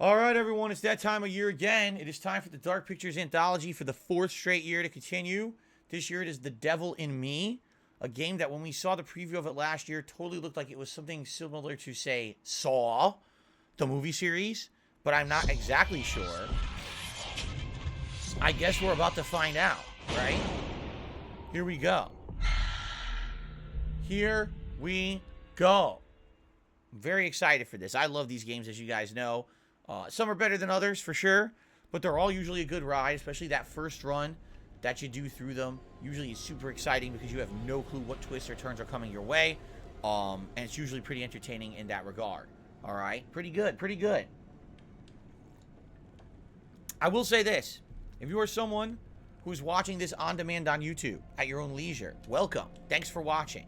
All right, everyone, it's that time of year again. It is time for the Dark Pictures Anthology for the fourth straight year to continue. This year it is The Devil in Me, a game that when we saw the preview of it last year, totally looked like it was something similar to, say, Saw, the movie series, but I'm not exactly sure. I guess we're about to find out, right? Here we go. Here we go. I'm very excited for this. I love these games, as you guys know. Some are better than others, for sure, but they're all usually a good ride, especially that first run that you do through them. Usually it's super exciting because you have no clue what twists or turns are coming your way, and it's usually pretty entertaining in that regard. All right? Pretty good, pretty good. I will say this. If you are someone who's watching this on demand on YouTube at your own leisure, welcome. Thanks for watching.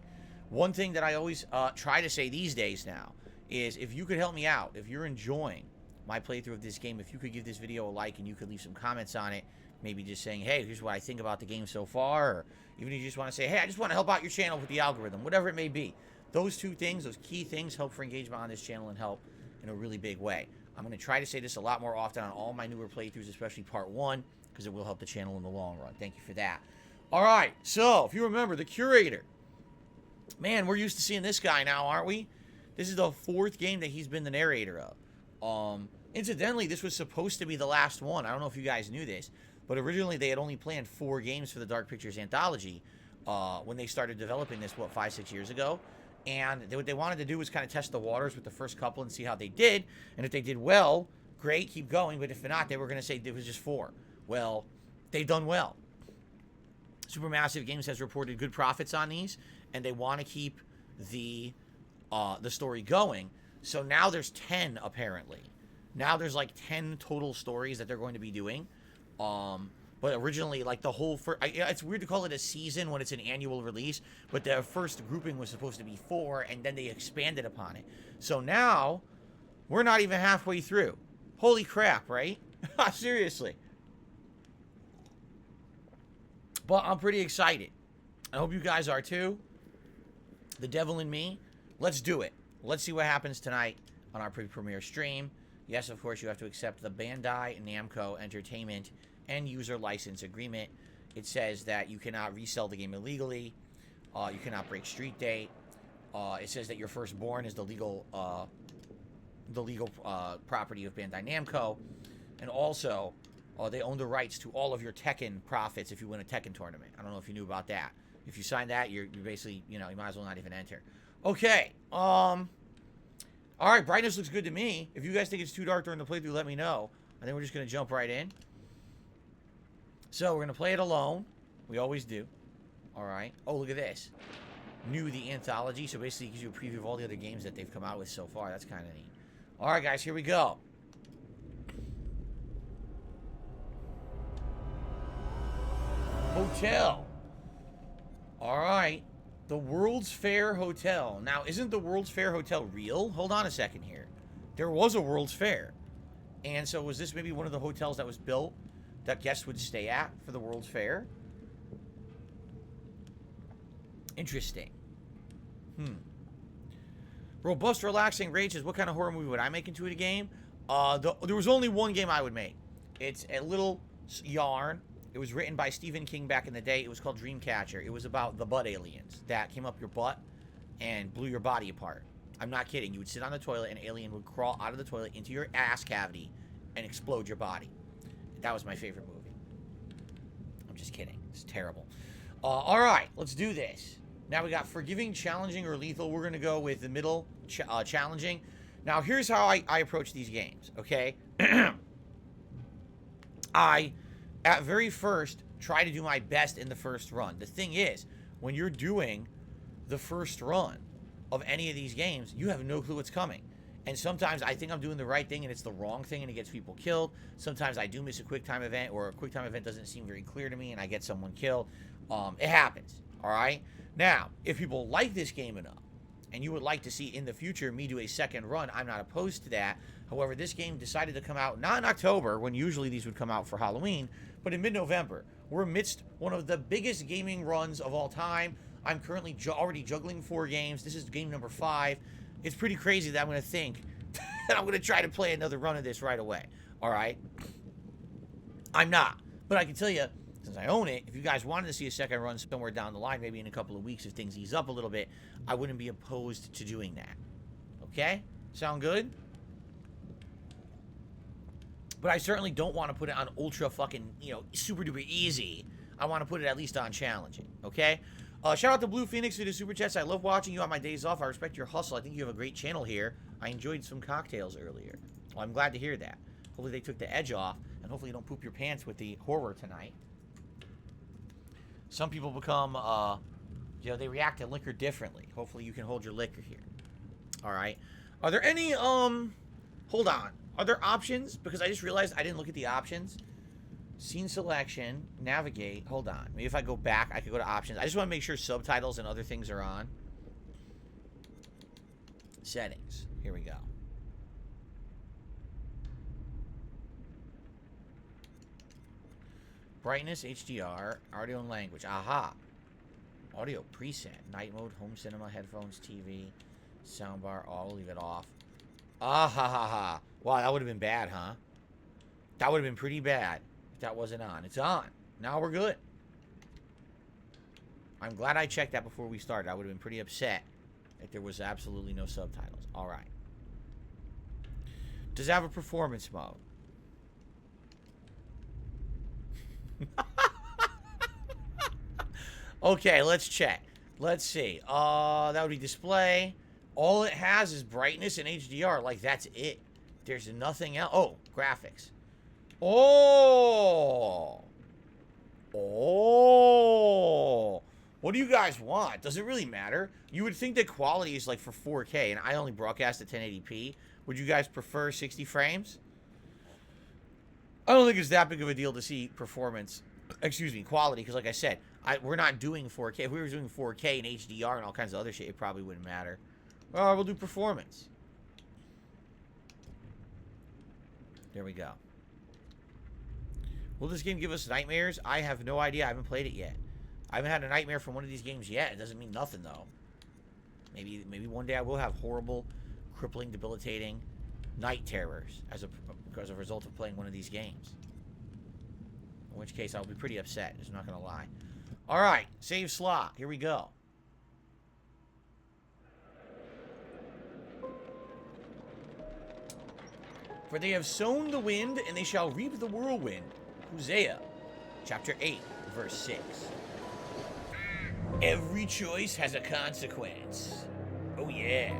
One thing that I always try to say these days now is if you could help me out, if you're enjoying my playthrough of this game, if you could give this video a like and you could leave some comments on it, maybe just saying, hey, here's what I think about the game so far, or even if you just want to say, hey, I just want to help out your channel with the algorithm, whatever it may be. Those two things, those key things, help for engagement on this channel and help in a really big way. I'm going to try to say this a lot more often on all my newer playthroughs, especially part 1, because it will help the channel in the long run. Thank you for that. All right, so if you remember, the Curator. Man, we're used to seeing this guy now, aren't we? This is the 4th game that he's been the narrator of. Incidentally, this was supposed to be the last one. I don't know if you guys knew this, but originally they had only planned 4 games for the Dark Pictures Anthology when they started developing this, what, 5-6 years ago? And what they wanted to do was kind of test the waters with the first couple and see how they did. And if they did well, great, keep going. But if not, they were going to say it was just 4. Well, they've done well. Supermassive Games has reported good profits on these, and they want to keep the story going. So now there's 10, apparently. Now there's like 10 total stories that they're going to be doing. But originally, like the whole it's weird to call it a season when it's an annual release, but the first grouping was supposed to be 4, and then they expanded upon it. So now, we're not even halfway through. Holy crap, right? Seriously. But I'm pretty excited. I hope you guys are too. The Devil in Me. Let's do it. Let's see what happens tonight on our pre-premiere stream. Yes, of course, you have to accept the Bandai Namco Entertainment and user license agreement. It says that you cannot resell the game illegally. You cannot break street date. It says that your firstborn is the legal property of Bandai Namco. And also, they own the rights to all of your Tekken profits if you win a Tekken tournament. I don't know if you knew about that. If you sign that, you're basically, you might as well not even enter. Okay. All right, brightness looks good to me. If you guys think it's too dark during the playthrough, let me know. I think we're just going to jump right in. So, we're going to play it alone. We always do. All right. Oh, look at this. New the Anthology. So, basically, it gives you a preview of all the other games that they've come out with so far. That's kind of neat. All right, guys, here we go. Hotel. All right. The World's Fair Hotel. Now, isn't the World's Fair Hotel real? Hold on a second here. There was a World's Fair. And so was this maybe one of the hotels that was built that guests would stay at for the World's Fair? Interesting. Robust, relaxing rages. What kind of horror movie would I make into a game? There was only one game I would make. It's a little yarn. It was written by Stephen King back in the day. It was called Dreamcatcher. It was about the butt aliens that came up your butt and blew your body apart. I'm not kidding. You would sit on the toilet, and an alien would crawl out of the toilet into your ass cavity and explode your body. That was my favorite movie. I'm just kidding. It's terrible. All right, let's do this. Now we got forgiving, challenging, or lethal. We're going to go with the middle, challenging. Now, here's how I approach these games, okay? At very first, try to do my best in the first run. The thing is, when you're doing the first run of any of these games, you have no clue what's coming. And sometimes I think I'm doing the right thing and it's the wrong thing and it gets people killed. Sometimes I do miss a quick time event, or a quick time event doesn't seem very clear to me and I get someone killed. It happens, all right? Now, if people like this game enough and you would like to see in the future me do a second run, I'm not opposed to that. However, this game decided to come out not in October, when usually these would come out for Halloween, but in mid-November. We're amidst one of the biggest gaming runs of all time. I'm currently already juggling 4 games. This is game number 5. It's pretty crazy that I'm going to think that I'm going to try to play another run of this right away. All right? I'm not. But I can tell you, since I own it, if you guys wanted to see a second run somewhere down the line, maybe in a couple of weeks if things ease up a little bit, I wouldn't be opposed to doing that. Okay? Sound good? But I certainly don't want to put it on ultra fucking, you know, super duper easy. I want to put it at least on challenging. Okay? Shout out to Blue Phoenix for the super chats. I love watching you on my days off. I respect your hustle. I think you have a great channel here. I enjoyed some cocktails earlier. Well, I'm glad to hear that. Hopefully they took the edge off, and hopefully you don't poop your pants with the horror tonight. Some people become, you know, they react to liquor differently. Hopefully you can hold your liquor here. All right. Are there any, hold on. Are there options? Because I just realized I didn't look at the options. Scene selection, navigate. Hold on. Maybe if I go back, I could go to options. I just want to make sure subtitles and other things are on. Settings. Here we go. Brightness, HDR, audio and language. Aha. Audio preset. Night mode, home cinema, headphones, TV, soundbar. I'll leave it off. Ah ha ha ha. Wow, that would have been bad, huh? That would have been pretty bad if that wasn't on. It's on. Now we're good. I'm glad I checked that before we started. I would have been pretty upset if there was absolutely no subtitles. All right. Does it have a performance mode? Okay, let's check. Let's see. That would be display. All it has is brightness and HDR. Like, that's it. There's nothing else. Oh, graphics. Oh. Oh. What do you guys want? Does it really matter? You would think that quality is like for 4K, and I only broadcast at 1080p. Would you guys prefer 60 frames? I don't think it's that big of a deal to see performance, excuse me, quality, because like I said, we're not doing 4K. If we were doing 4K and HDR and all kinds of other shit, it probably wouldn't matter. We'll do performance. There we go. Will this game give us nightmares? I have no idea. I haven't played it yet. I haven't had a nightmare from one of these games yet. It doesn't mean nothing, though. Maybe one day I will have horrible, crippling, debilitating night terrors as a result of playing one of these games. In which case, I'll be pretty upset. I'm not going to lie. All right. Save slot. Here we go. For they have sown the wind, and they shall reap the whirlwind. Hosea, chapter 8, verse 6. Every choice has a consequence. Oh, yeah.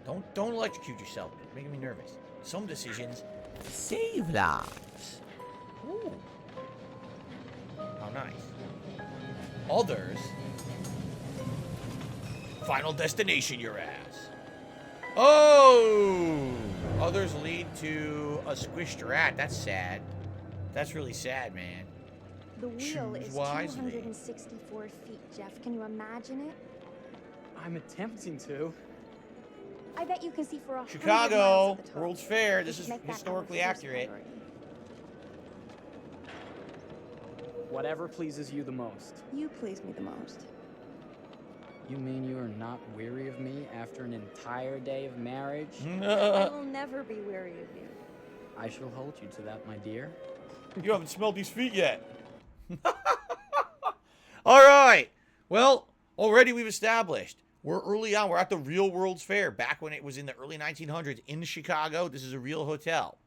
Don't electrocute yourself. You're making me nervous. Some decisions save lives. Ooh. How nice. Others, final destination your ass. Oh! Others lead to a squished rat. That's sad. That's really sad, man. The wheel is wisely. 264 feet, Jeff. Can you imagine it? I'm attempting to. I bet you can see for 100 Chicago, miles at the top. World's Fair. This Just is make that historically our first accurate. priority. Whatever pleases you the most. You please me the most. You mean you are not weary of me after an entire day of marriage? I will never be weary of you. I shall hold you to that, my dear. You haven't smelled these feet yet. All right. Well, already we've established we're early on. We're at the real World's Fair, back when it was in the early 1900s in Chicago. This is a real hotel.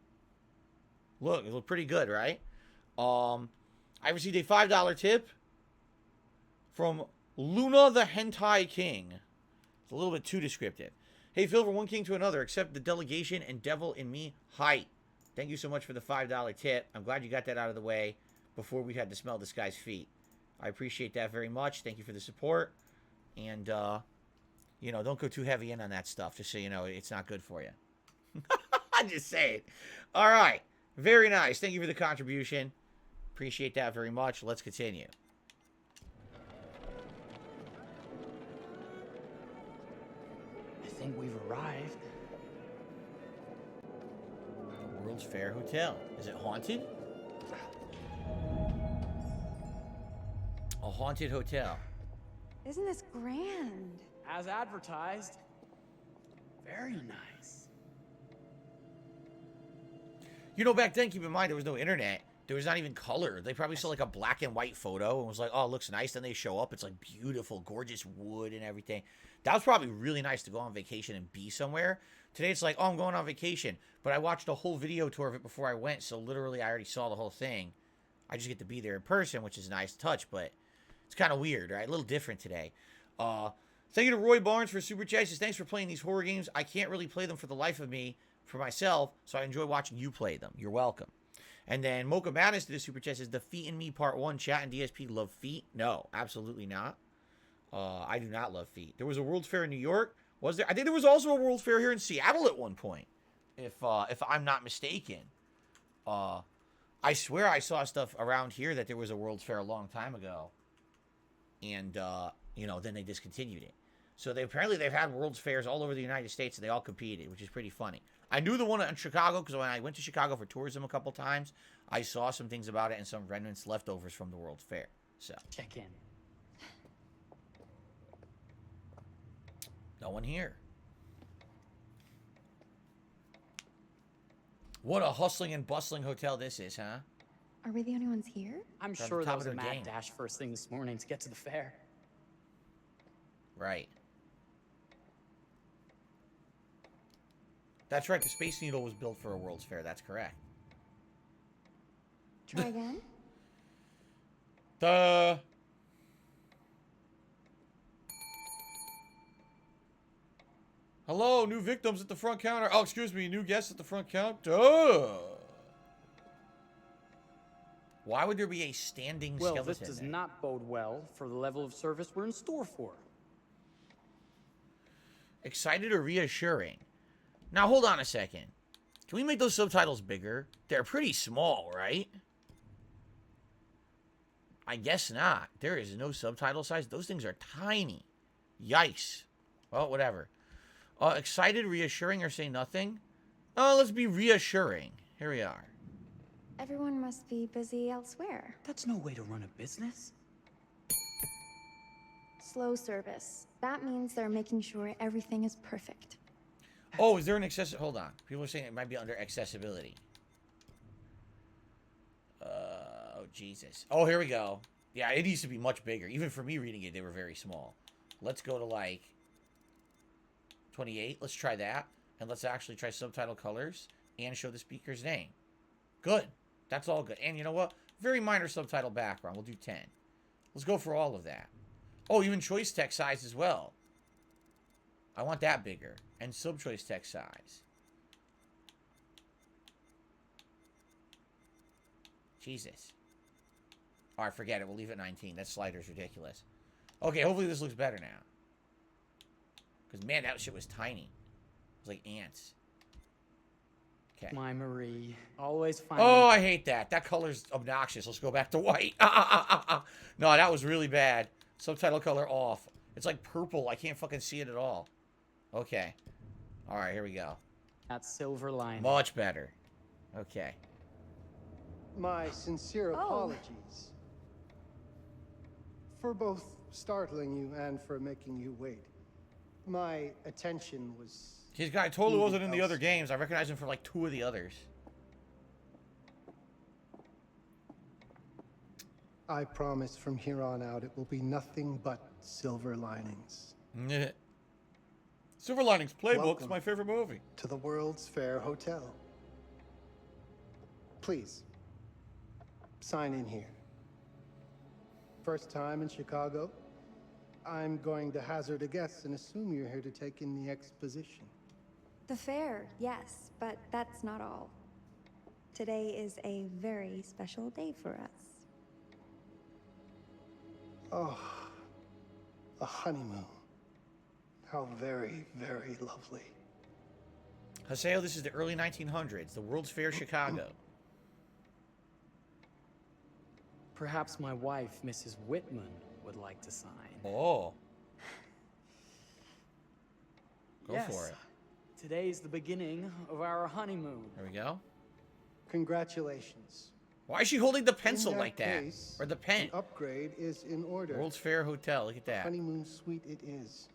Look, it looked pretty good, right? I received a $5 tip from Luna the Hentai King. It's a little bit too descriptive. Hey, Phil, from one king to another, accept the delegation and devil in me height. Thank you so much for the $5 tip. I'm glad you got that out of the way before we had to smell this guy's feet. I appreciate that very much. Thank you for the support. And, you know, don't go too heavy in on that stuff, just so you know it's not good for you. I'm just saying. All right. Very nice. Thank you for the contribution. Appreciate that very much. Let's continue. I think we've arrived. The World's Fair Hotel. Is it haunted? A haunted hotel. Isn't this grand? as advertised. Very nice. You know, back then, keep in mind, there was no internet. There was not even color. They probably saw like a black and white photo and was like, oh, it looks nice. Then they show up. It's like beautiful, gorgeous wood and everything. That was probably really nice to go on vacation and be somewhere. Today, it's like, oh, I'm going on vacation. But I watched a whole video tour of it before I went. So literally, I already saw the whole thing. I just get to be there in person, which is a nice touch. But it's kind of weird, right? A little different today. Thank you to Roy Barnes for Super Chat. Says, thanks for playing these horror games. I can't really play them for the life of me, for myself. So I enjoy watching you play them. You're welcome. And then Mocha Madness to the Super Chat says, the Feet and Me Part 1, chat and DSP love feet? No, absolutely not. I do not love feet. There was a World's Fair in New York. Was there? I think there was also a World's Fair here in Seattle at one point, if I'm not mistaken. I swear I saw stuff around here that there was a World's Fair a long time ago. And, you know, then they discontinued it. So they've had World's Fairs all over the United States, and they all competed, which is pretty funny. I knew the one in Chicago because when I went to Chicago for tourism a couple times, I saw some things about it and some remnants leftovers from the World's Fair. So check in. No one here. What a hustling and bustling hotel this is, huh? Are we the only ones here? I'm They're on sure the there top was of a their mad game. dash first thing this morning to get to the fair. Right. That's right. The Space Needle was built for a World's Fair. That's correct. Try again? Hello, new victims at the front counter. Oh, excuse me, new guests at the front counter. Why would there be a standing skeleton? Well, this does not bode well for the level of service we're in store for. Excited or reassuring? Now, hold on a second. Can we make those subtitles bigger? They're pretty small, right? I guess not. There is no subtitle size. Those things are tiny. Yikes. Well, whatever. Excited, reassuring, or say nothing? Let's be reassuring. Here we are. Everyone must be busy elsewhere. That's no way to run a business. Slow service. That means they're making sure everything is perfect. Oh, is there an hold on. People are saying it might be under accessibility. Oh, Jesus. Oh, here we go. Yeah, it needs to be much bigger. Even for me reading it, they were very small. Let's go to, like, 28. Let's try that. And let's actually try subtitle colors and show the speaker's name. Good. That's all good. And you know what? Very minor subtitle background. We'll do 10. Let's go for all of that. Oh, even choice text size as well. I want that bigger. And sub-choice text size. Jesus. Alright, forget it. We'll leave it 19. That slider's ridiculous. Okay, hopefully this looks better now. Because, man, that shit was tiny. It was like ants. Okay. My Marie, always find. Oh, I hate that. That color's obnoxious. Let's go back to white. No, that was really bad. Subtitle color off. It's like purple. I can't fucking see it at all. Okay. All right, here we go. That silver line. Much better. Okay. My sincere apologies for both startling you and for making you wait. My attention was... His guy totally wasn't in the other games. I recognize him from like 2 of the others. I promise from here on out it will be nothing but silver linings. Silver Linings Playbook is Welcome my favorite movie. to the World's Fair Hotel. Please, sign in here. First time in Chicago? I'm going to hazard a guess and assume you're here to take in the exposition. The fair, yes, but that's not all. Today is a very special day for us. Oh, a honeymoon. How very, very lovely. Haseo, this is the early 1900s. The World's Fair Chicago. Perhaps my wife, Mrs. Whitman, would like to sign. Oh. Go Yes. for it. Today's the beginning of our honeymoon. There we go. Congratulations. Why is she holding the pencil In like that? case, Or the pen? An upgrade is in order. World's Fair Hotel. Look at that. Honeymoon suite it is.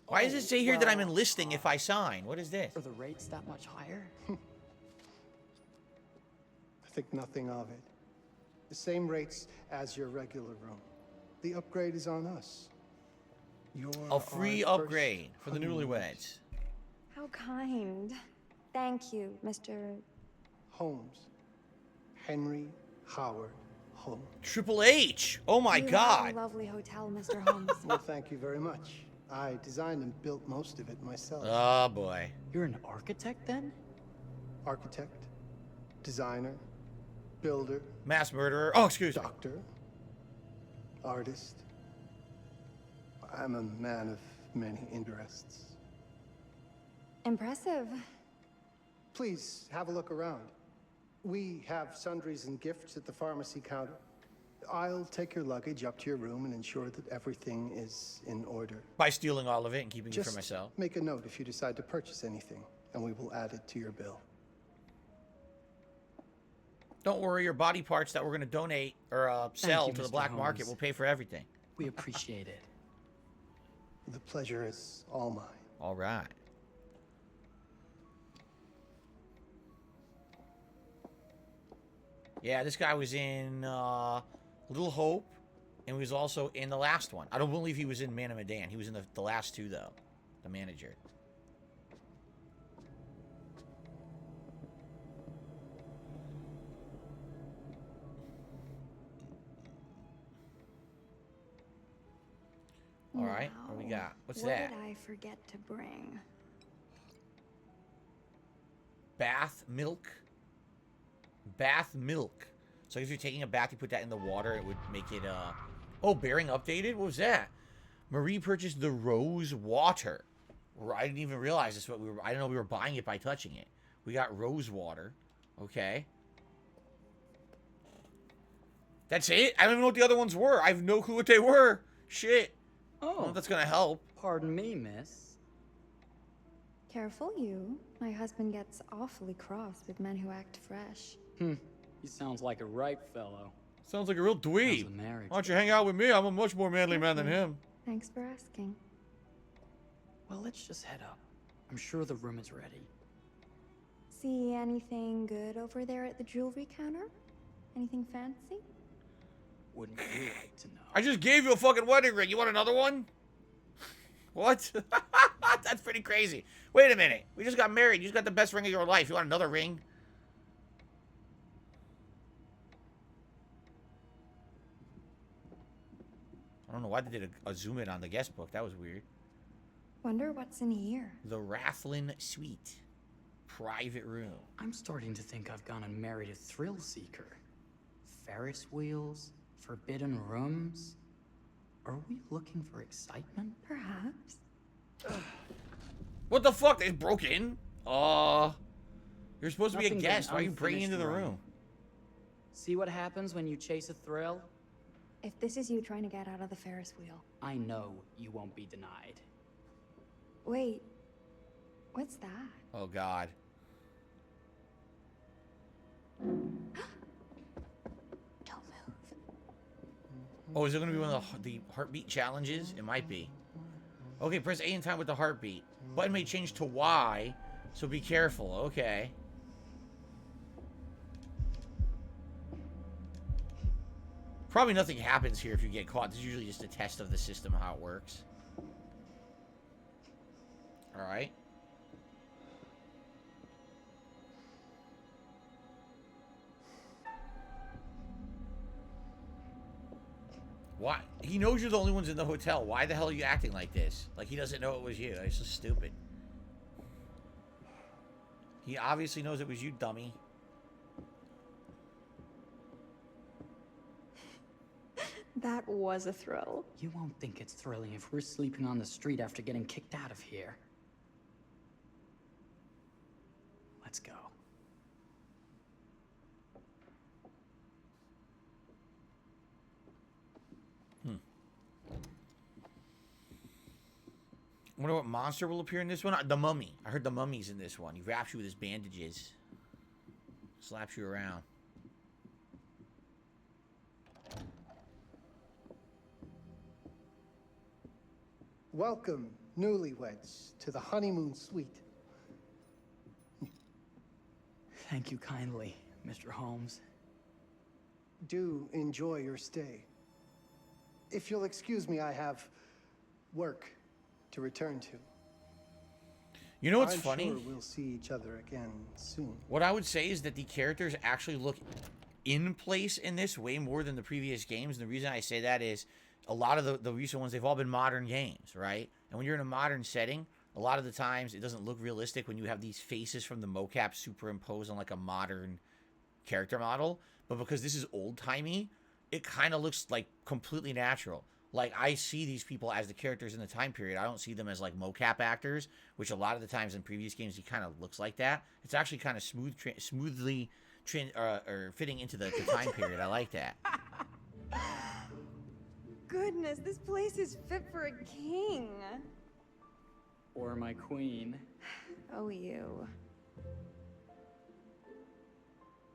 Why does it say here that I'm well, enlisting if I sign? What is this? Are the rates that much higher? I think nothing of it. The same rates as your regular room. The upgrade is on us. You're A free our upgrade first for the honeymoon newlyweds. How kind. Thank you, Mr. Holmes. Henry Howard Holmes. Triple H. Oh my You have God. a lovely hotel, Mr. Holmes. Well, thank you very much. I designed and built most of it myself. Oh boy. You're an architect then? Architect, designer, builder, Mass murderer. Oh, excuse me. doctor, artist. I'm a man of many interests. Impressive. Please have a look around. We have sundries and gifts at the pharmacy counter. I'll take your luggage up to your room and ensure that everything is in order. By stealing all of it and keeping it Just for myself. make a note if you decide to purchase anything, and we will add it to your bill. Don't worry, your body parts that we're going to donate or sell you, to the Mr. black market Holmes. will pay for everything. We appreciate it. The pleasure is all mine. All right. Yeah, this guy was in Little Hope, and he was also in the last one. I don't believe he was in Man of Medan. He was in the last two, though. The manager. All right, what we got? What's what that? What did I forget to bring? Bath milk. Bath milk. So if you're taking a bath, you put that in the water, it would make it, Oh, bearing updated? What was that? Marie purchased the rose water. I didn't even realize this, but I didn't know we were buying it by touching it. We got rose water. Okay. That's it? I don't even know what the other ones were. I have no clue what they were. Shit. I don't know Oh, if that's gonna help. pardon me, miss. Careful, you. My husband gets awfully cross with men who act fresh. He sounds like a ripe fellow. Sounds like a real How's dweeb. the marriage? Why don't you hang out with me? I'm a much more manly man than him. Thanks for asking. Well, let's just head up. I'm sure the room is ready. See anything good over there at the jewelry counter? Anything fancy? Wouldn't you like to know? I just gave you a fucking wedding ring. You want another one? What? That's pretty crazy. Wait a minute. We just got married. You just got the best ring of your life. You want another ring? I don't know why they did a zoom in on the guest book. That was weird. Wonder what's in here. The Rathlin Suite. Private room. I'm starting to think I've gone and married a thrill seeker. Ferris wheels, forbidden rooms. Are we looking for excitement? Perhaps. What the fuck? They broke in? You're supposed to be a Nothing but guest. an Why are you breaking into the unfinished room? See what happens when you chase a thrill? If this is you trying to get out of the Ferris wheel. I know you won't be denied. Wait. What's that? Oh, God. Don't move. Oh, is it going to be one of the heartbeat challenges? It might be. Okay, press A in time with the heartbeat. Button may change to Y, so be careful. Okay. Probably nothing happens here if you get caught. This is usually just a test of the system, how it works. Alright. Why? He knows you're the only ones in the hotel. Why the hell are you acting like this? Like he doesn't know it was you. It's just stupid. He obviously knows it was you, dummy. That was a thrill. You won't think it's thrilling if we're sleeping on the street after getting kicked out of here. Let's go. I wonder what monster will appear in this one. The mummy. I heard the mummy's in this one. He wraps you with his bandages. Slaps you around. Welcome, newlyweds to the honeymoon suite. Thank you kindly, Mr. Holmes. Do enjoy your stay. If you'll excuse me, I have work to return to. You know what's I'm funny? sure we'll see each other again soon. What I would say is that the characters actually look in place in this way more than the previous games. And the reason I say that is a lot of the recent ones, they've all been modern games, right? And when you're in a modern setting, a lot of the times it doesn't look realistic when you have these faces from the mocap superimposed on like a modern character model. But because this is old-timey, it kind of looks like completely natural. Like, I see these people as the characters in the time period. I don't see them as, like, mocap actors, which a lot of the times in previous games, he kind of looks like that. It's actually kind of smoothly fitting into the time period. I like that. Goodness, this place is fit for a king. Or my queen. Oh, you.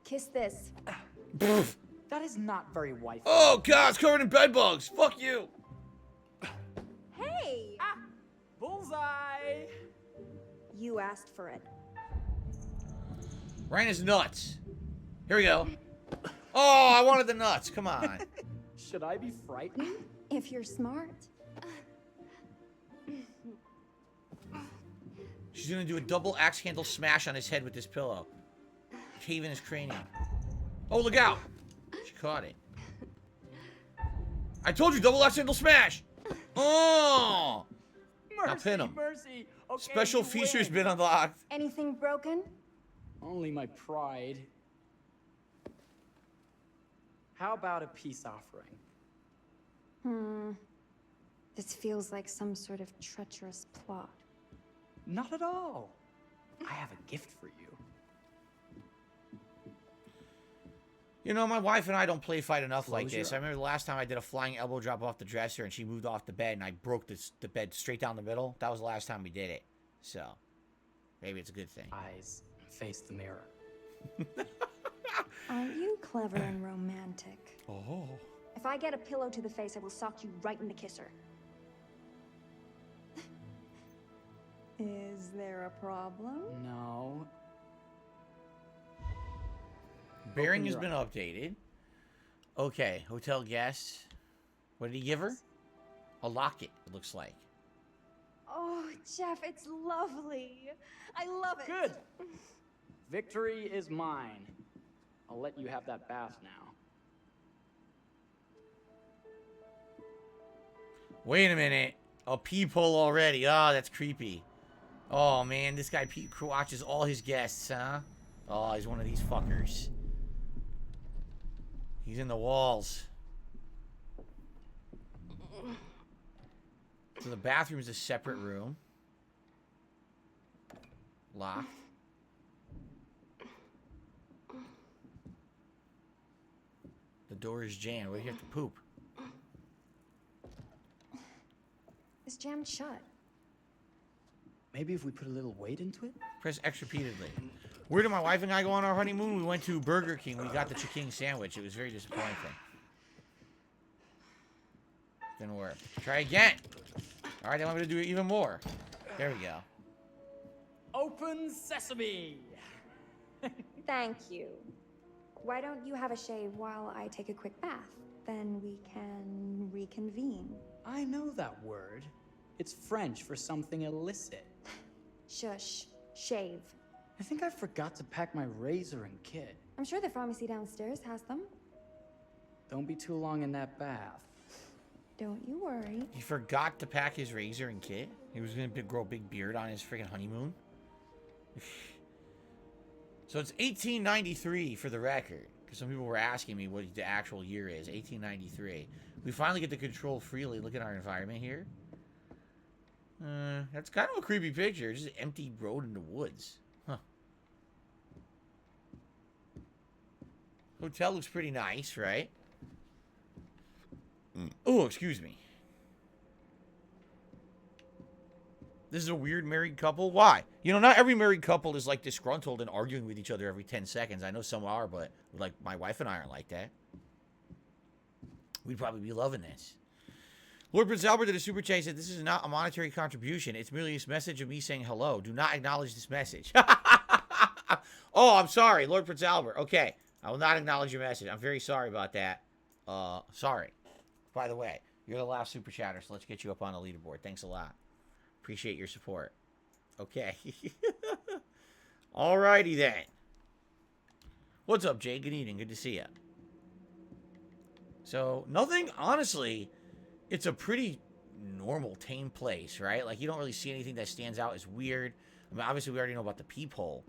Kiss this. That is not very wifey. Oh, God, it's covered in bed bugs. Fuck you. Hey! Bullseye! You asked for it. Ryan is nuts. Here we go. Oh, I wanted the nuts. Come on. Should I be frightened? If you're smart. She's going to do a double axe handle smash on his head with this pillow. Cave in his cranium. Oh, look out. She caught it. I told you, double axe handle smash. Oh. Mercy, Now pin him. mercy. Okay, Special you features win. been unlocked. Anything broken? Only my pride. How about a peace offering? This feels like some sort of treacherous plot. Not at all. I have a gift for you. You know, my wife and I don't play fight enough like Close this. your I remember the last time I did a flying elbow drop off the dresser and she moved off the bed and I broke the bed straight down the middle. That was the last time we did it. So, maybe it's a good thing. Eyes face the mirror. Aren't you clever and romantic? Oh. If I get a pillow to the face, I will sock you right in the kisser. Is there a problem? No. Bearing Open has your been updated. Okay, hotel guest. What did he give her? A locket, it looks like. Oh, Jeff, it's lovely. I love it. Good. Victory is mine. I'll let you have that bath now. Wait a minute. A peephole already. Oh, that's creepy. Oh, man, this guy watches all his guests, huh? Oh, he's one of these fuckers. He's in the walls. So the bathroom is a separate room. Locked. The door is jammed. Where do you have to poop? It's jammed shut. Maybe if we put a little weight into it? Press X repeatedly. Where did my wife and I go on our honeymoon? We went to Burger King. We got the chicken sandwich. It was very disappointing. Didn't work. Try again. All right, they want me to do it even more. There we go. Open sesame! Thank you. Why don't you have a shave while I take a quick bath? Then we can reconvene. I know that word. It's French for something illicit. Shush. Shave. I think I forgot to pack my razor and kit. I'm sure the pharmacy downstairs has them. Don't be too long in that bath. Don't you worry. He forgot to pack his razor and kit. He was going to grow a big beard on his freaking honeymoon. So it's 1893 for the record. Because some people were asking me what the actual year is. 1893. We finally get to control freely. Look at our environment here. That's kind of a creepy picture. Just an empty road in the woods. Huh. Hotel looks pretty nice, right? Oh, excuse me. This is a weird married couple. Why? You know, not every married couple is like disgruntled and arguing with each other every 10 seconds. I know some are, but like my wife and I aren't like that. We'd probably be loving this. Lord Prince Albert did a super chat. He said, this is not a monetary contribution. It's merely a message of me saying hello. Do not acknowledge this message. Oh, I'm sorry, Lord Prince Albert. Okay. I will not acknowledge your message. I'm very sorry about that. Sorry. By the way, you're the last super chatter, so let's get you up on the leaderboard. Thanks a lot. Appreciate your support. Okay. Alrighty then. What's up, Jay? Good evening. Good to see you. So, nothing, honestly, it's a pretty normal, tame place, right? Like, you don't really see anything that stands out as weird. I mean, obviously, we already know about the peephole.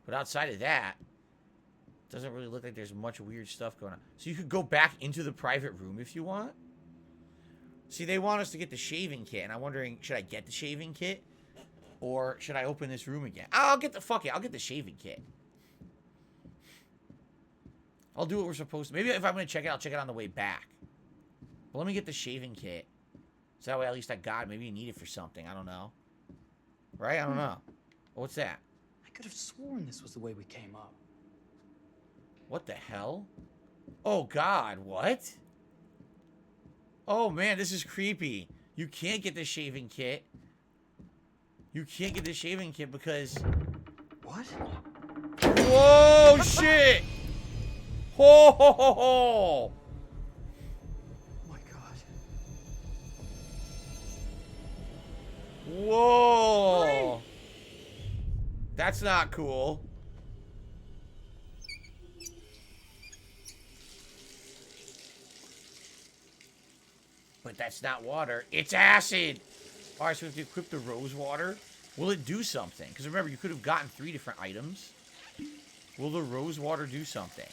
But outside of that, it doesn't really look like there's much weird stuff going on. So you could go back into the private room if you want. See, they want us to get the shaving kit, and I'm wondering, should I get the shaving kit? Or should I open this room again? I'll get the shaving kit. I'll do what we're supposed to. Maybe if I'm going to check it, I'll check it on the way back. But let me get the shaving kit. So that way at least I got it. Maybe you need it for something. I don't know. Right? I don't know. What's that? I could have sworn this was the way we came up. What the hell? Oh, God. What? Oh, man. This is creepy. You can't get the shaving kit. You can't get the shaving kit because... What? Whoa, shit! Ho, ho, ho, ho! My God. Whoa! That's not cool. But that's not water. It's acid! Alright, so we have to equip the rose water. Will it do something? Because remember, you could have gotten 3 different items. Will the rose water do something?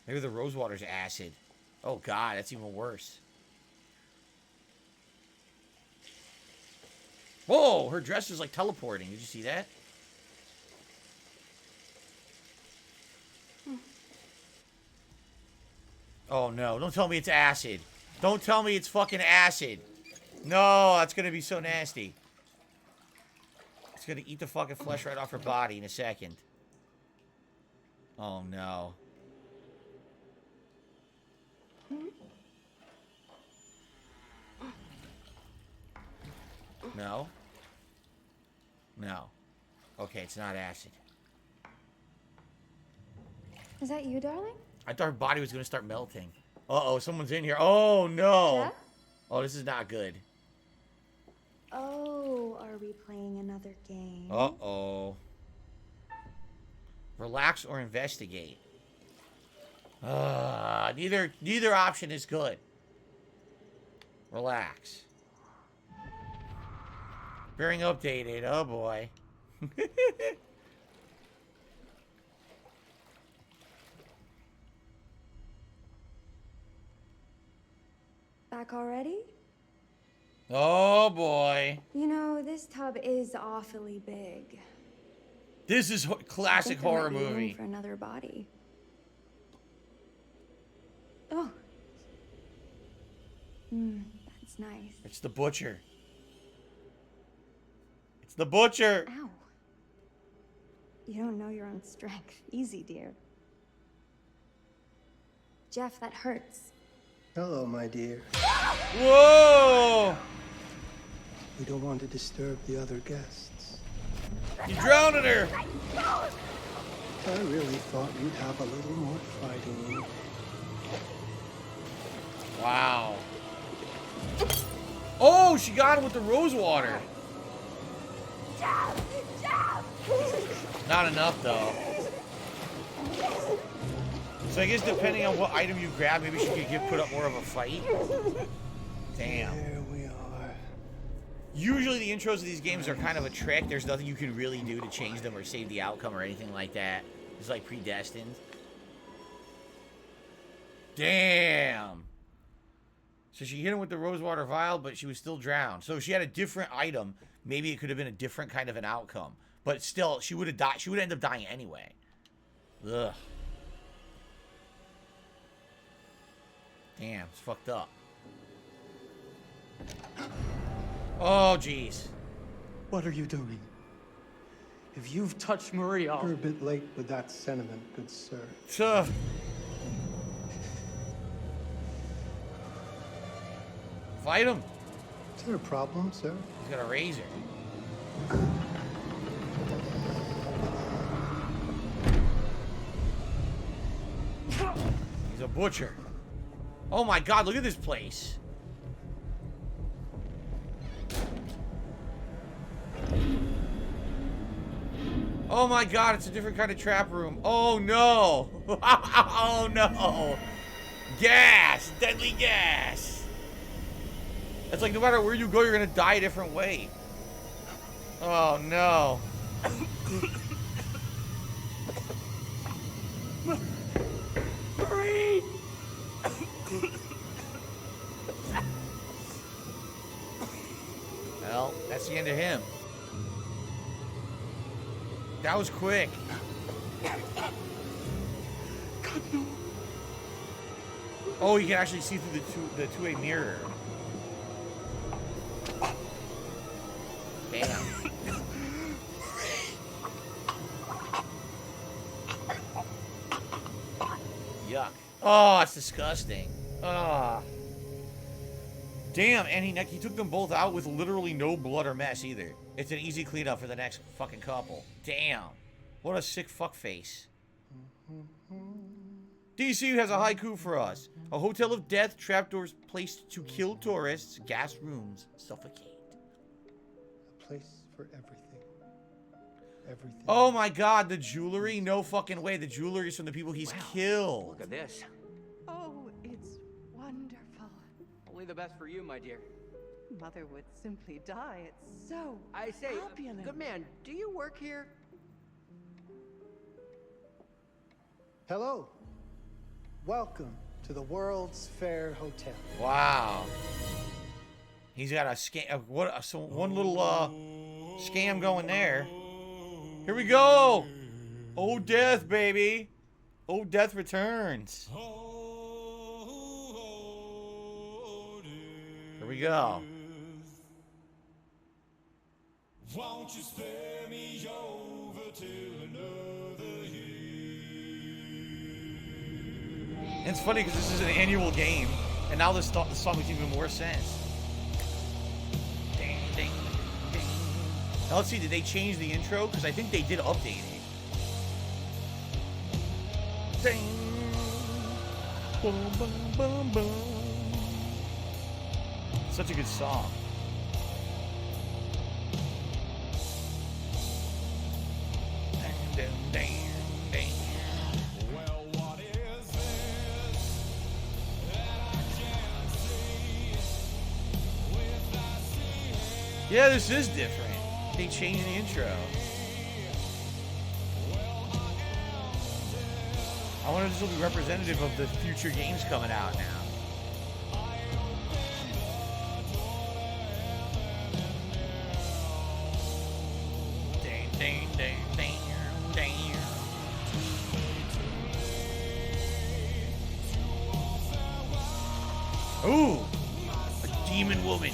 Maybe the rose water's acid. Oh, God, that's even worse. Whoa, her dress is like teleporting. Did you see that? Oh, no. Don't tell me it's acid. Don't tell me it's fucking acid. No, that's going to be so nasty. It's going to eat the fucking flesh right off her body in a second. Oh, no. No. No. Okay, it's not acid. Is that you, darling? I thought her body was going to start melting. Uh-oh, someone's in here. Oh, no. Jeff? Oh, this is not good. Oh, are we playing another game? Uh-oh. Relax or investigate. Neither option is good. Relax. Bearing updated. Oh, boy. Back already? Oh, boy. You know, this tub is awfully big. This is classic I think there horror might be room movie. for another body. Oh. That's nice. It's the butcher. It's the butcher. Ow. You don't know your own strength. Easy, dear. Jeff, that hurts. Hello, my dear. Whoa! We don't want to disturb the other guests. You drowning her. I really thought you'd have a little more fighting in you. Wow. Oh, she got him with the rose water. Not enough, though. So I guess depending on what item you grab, maybe she could put up more of a fight. Damn. There we are. Usually the intros of these games are kind of a trick. There's nothing you can really do to change them or save the outcome or anything like that. It's like predestined. Damn. So she hit him with the rosewater vial, but she was still drowned. So if she had a different item, maybe it could have been a different kind of an outcome. But still, she would have died. She would end up dying anyway. Ugh. Damn, it's fucked up. Oh, jeez. What are you doing? If you've touched Maria, You're a bit late with that sentiment, good sir. So, Fight him. Is there a problem, sir? He's got a razor. He's a butcher. Oh my god, look at this place. Oh my god, it's a different kind of trap room. Oh no. Oh no. Gas. Deadly gas. It's like no matter where you go, you're gonna die a different way. Oh no. Hurry! Well, that's the end of him. That was quick. God, no. Oh, you can actually see through the two-way mirror. Damn. Yuck. Oh, it's disgusting. Ah. Damn, and he took them both out with literally no blood or mess either. It's an easy cleanup for the next fucking couple. Damn. What a sick fuckface. DC has a haiku for us. A hotel of death, trapdoors placed to kill tourists, gas rooms suffocate. A place for everything. Everything. Oh my god, the jewelry? No fucking way. The jewelry is from the people he's killed. Look at this. Oh, it's wonderful. Only the best for you, my dear. Mother would simply die. It's so I say, opulent. good man, do you work here? Hello. Welcome to the World's Fair Hotel. Wow. He's got a scam. One little scam going there. Here we go. Oh, death, baby. Oh, death returns. Here we go. Won't you spare me over till another year? And it's funny because this is an annual game, and now the song makes even more sense. Ding, ding, ding. Now let's see, did they change the intro? Because I think they did update it. Ding. Boom, boom, boom, boom. Such a good song. Ding, ding, ding. Well, what is this that I can't see without seeing? Yeah, this is different. They changed the intro. I wonder if this will be representative of the future games coming out now. Ding, ding, ding, ding, ding. Ooh, a demon woman.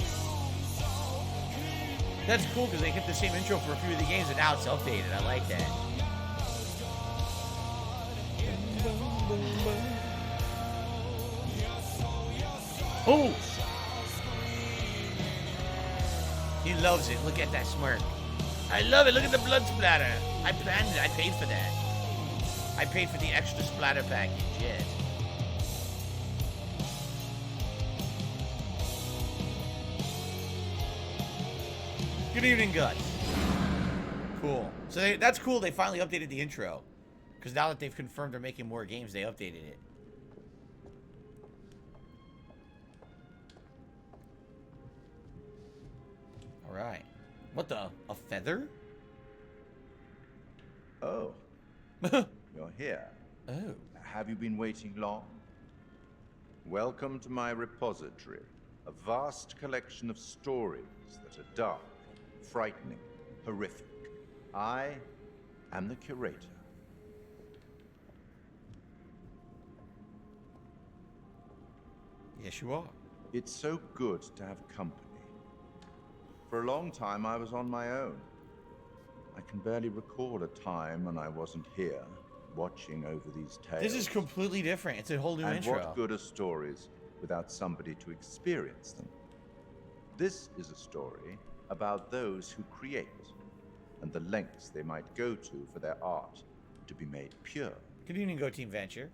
That's cool because they kept the same intro for a few of the games and now it's updated. I like that. Oh! He loves it. Look at that smirk. I love it. Look at the blood splatter. I planned it. I paid for that. I paid for the extra splatter package. Yes. Good evening, Guts. Cool. So that's cool. They finally updated the intro. Because now that they've confirmed they're making more games, they updated it. Alright. What the? A feather? Oh, you're here. Oh. Have you been waiting long? Welcome to my repository, a vast collection of stories that are dark, frightening, horrific. I am the Curator. Yes, you are. It's so good to have company. For a long time, I was on my own. I can barely recall a time when I wasn't here, watching over these tales. This is completely different. It's a whole new and intro. what good are stories without somebody to experience them? This is a story about those who create and the lengths they might go to for their art to be made pure. Good evening, Go Team Venture.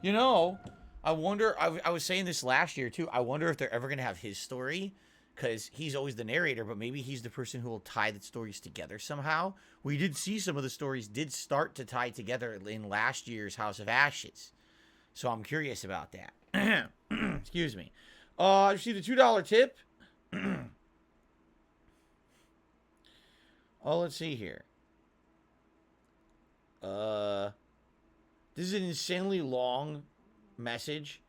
You know, I wonder, I was saying this last year too, I wonder if they're ever going to have his story, because he's always the narrator, but maybe he's the person who will tie the stories together somehow. We did see some of the stories did start to tie together in last year's House of Ashes. So I'm curious about that. Excuse me. You see the $2 tip? Oh, let's see here. This is an insanely long message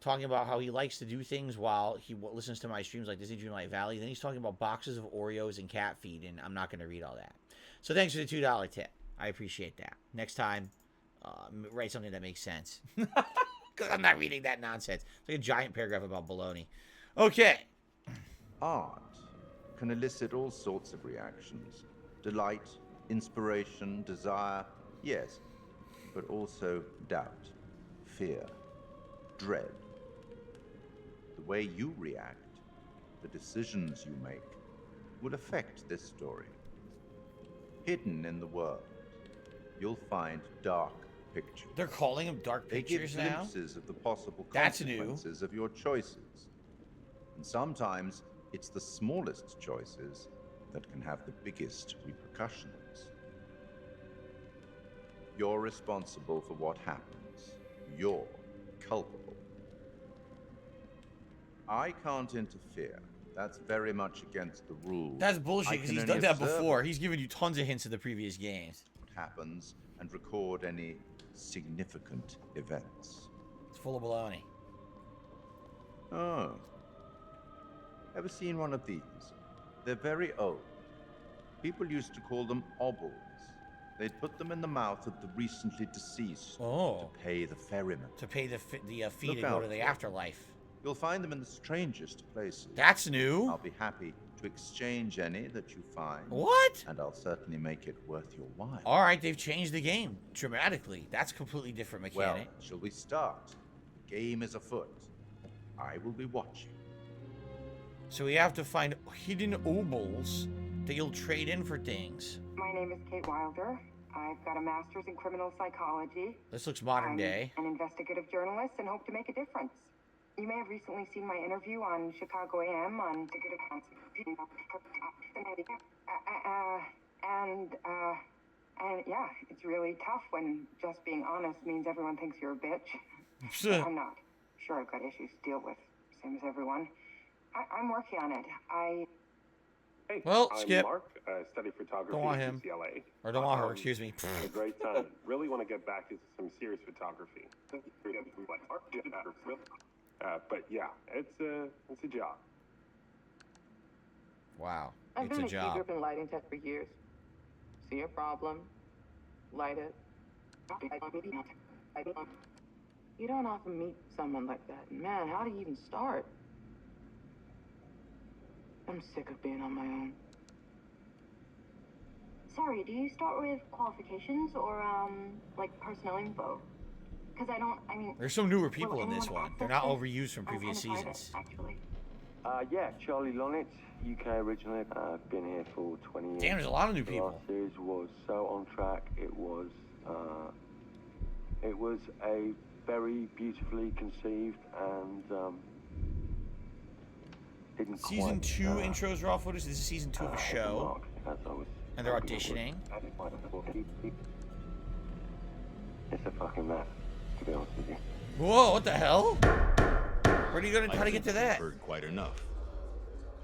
talking about how he likes to do things while he listens to my streams like Disney Dreamlight Valley. Then he's talking about boxes of Oreos and cat feed, and I'm not going to read all that. So thanks for the $2 tip. I appreciate that. Next time, write something that makes sense. Because I'm not reading that nonsense. It's like a giant paragraph about baloney. Okay. Art can elicit all sorts of reactions. Delight, inspiration, desire, yes, but also doubt, fear, dread. The way you react, the decisions you make, will affect this story. Hidden in the world, you'll find dark pictures. They're calling them Dark Pictures now? They give now? glimpses of the possible That's new. consequences of your choices. And sometimes it's the smallest choices that can have the biggest repercussions. You're responsible for what happens. You're culpable. I can't interfere. That's very much against the rules. That's bullshit, because he's done that before. He's given you tons of hints in the previous games. What happens and record any significant events. It's full of baloney. Oh. Ever seen one of these? They're very old. People used to call them obels. They'd put them in the mouth of the recently deceased to pay the ferryman. To pay the fee Look to go out to the for afterlife. You'll find them in the strangest places. That's new. I'll be happy to exchange any that you find. What? And I'll certainly make it worth your while. All right, they've changed the game dramatically. That's a completely different mechanic. Well, shall we start? The game is afoot. I will be watching. So we have to find hidden obols that you'll trade in for things. My name is Kate Wilder. I've got a master's in criminal psychology. This looks modern day. I'm an investigative journalist and hope to make a difference. You may have recently seen my interview on Chicago AM on and yeah, it's really tough when just being honest means everyone thinks you're a bitch. I'm not. Sure, I've got issues to deal with, same as everyone. I'm working on it. Hey, well, I'm skip. Mark. I study photography Don't want at him. UCLA. Or don't want her, excuse me. A great time. Really want to get back into some serious photography. But yeah, it's a job. Wow, I've it's been a a key job. group in lighting tech for years. See a problem, light it. You don't often meet someone like that. And man, how do you even start? I'm sick of being on my own. Sorry, do you start with qualifications or, like personnel info? Because I mean... There's some newer people in this one. They're not overused from previous seasons. Yeah, Charlie Lonitz, UK originally. I've been here for 20 years. Damn, there's a lot of new The people. last series was so on track. It was a very beautifully conceived and didn't Season quite, 2 intros raw footage. This is season 2 of a show. And they're auditioning. It's a fucking mess, to be honest with you. Whoa, what the hell? Where are you gonna try to get to that? Heard quite enough.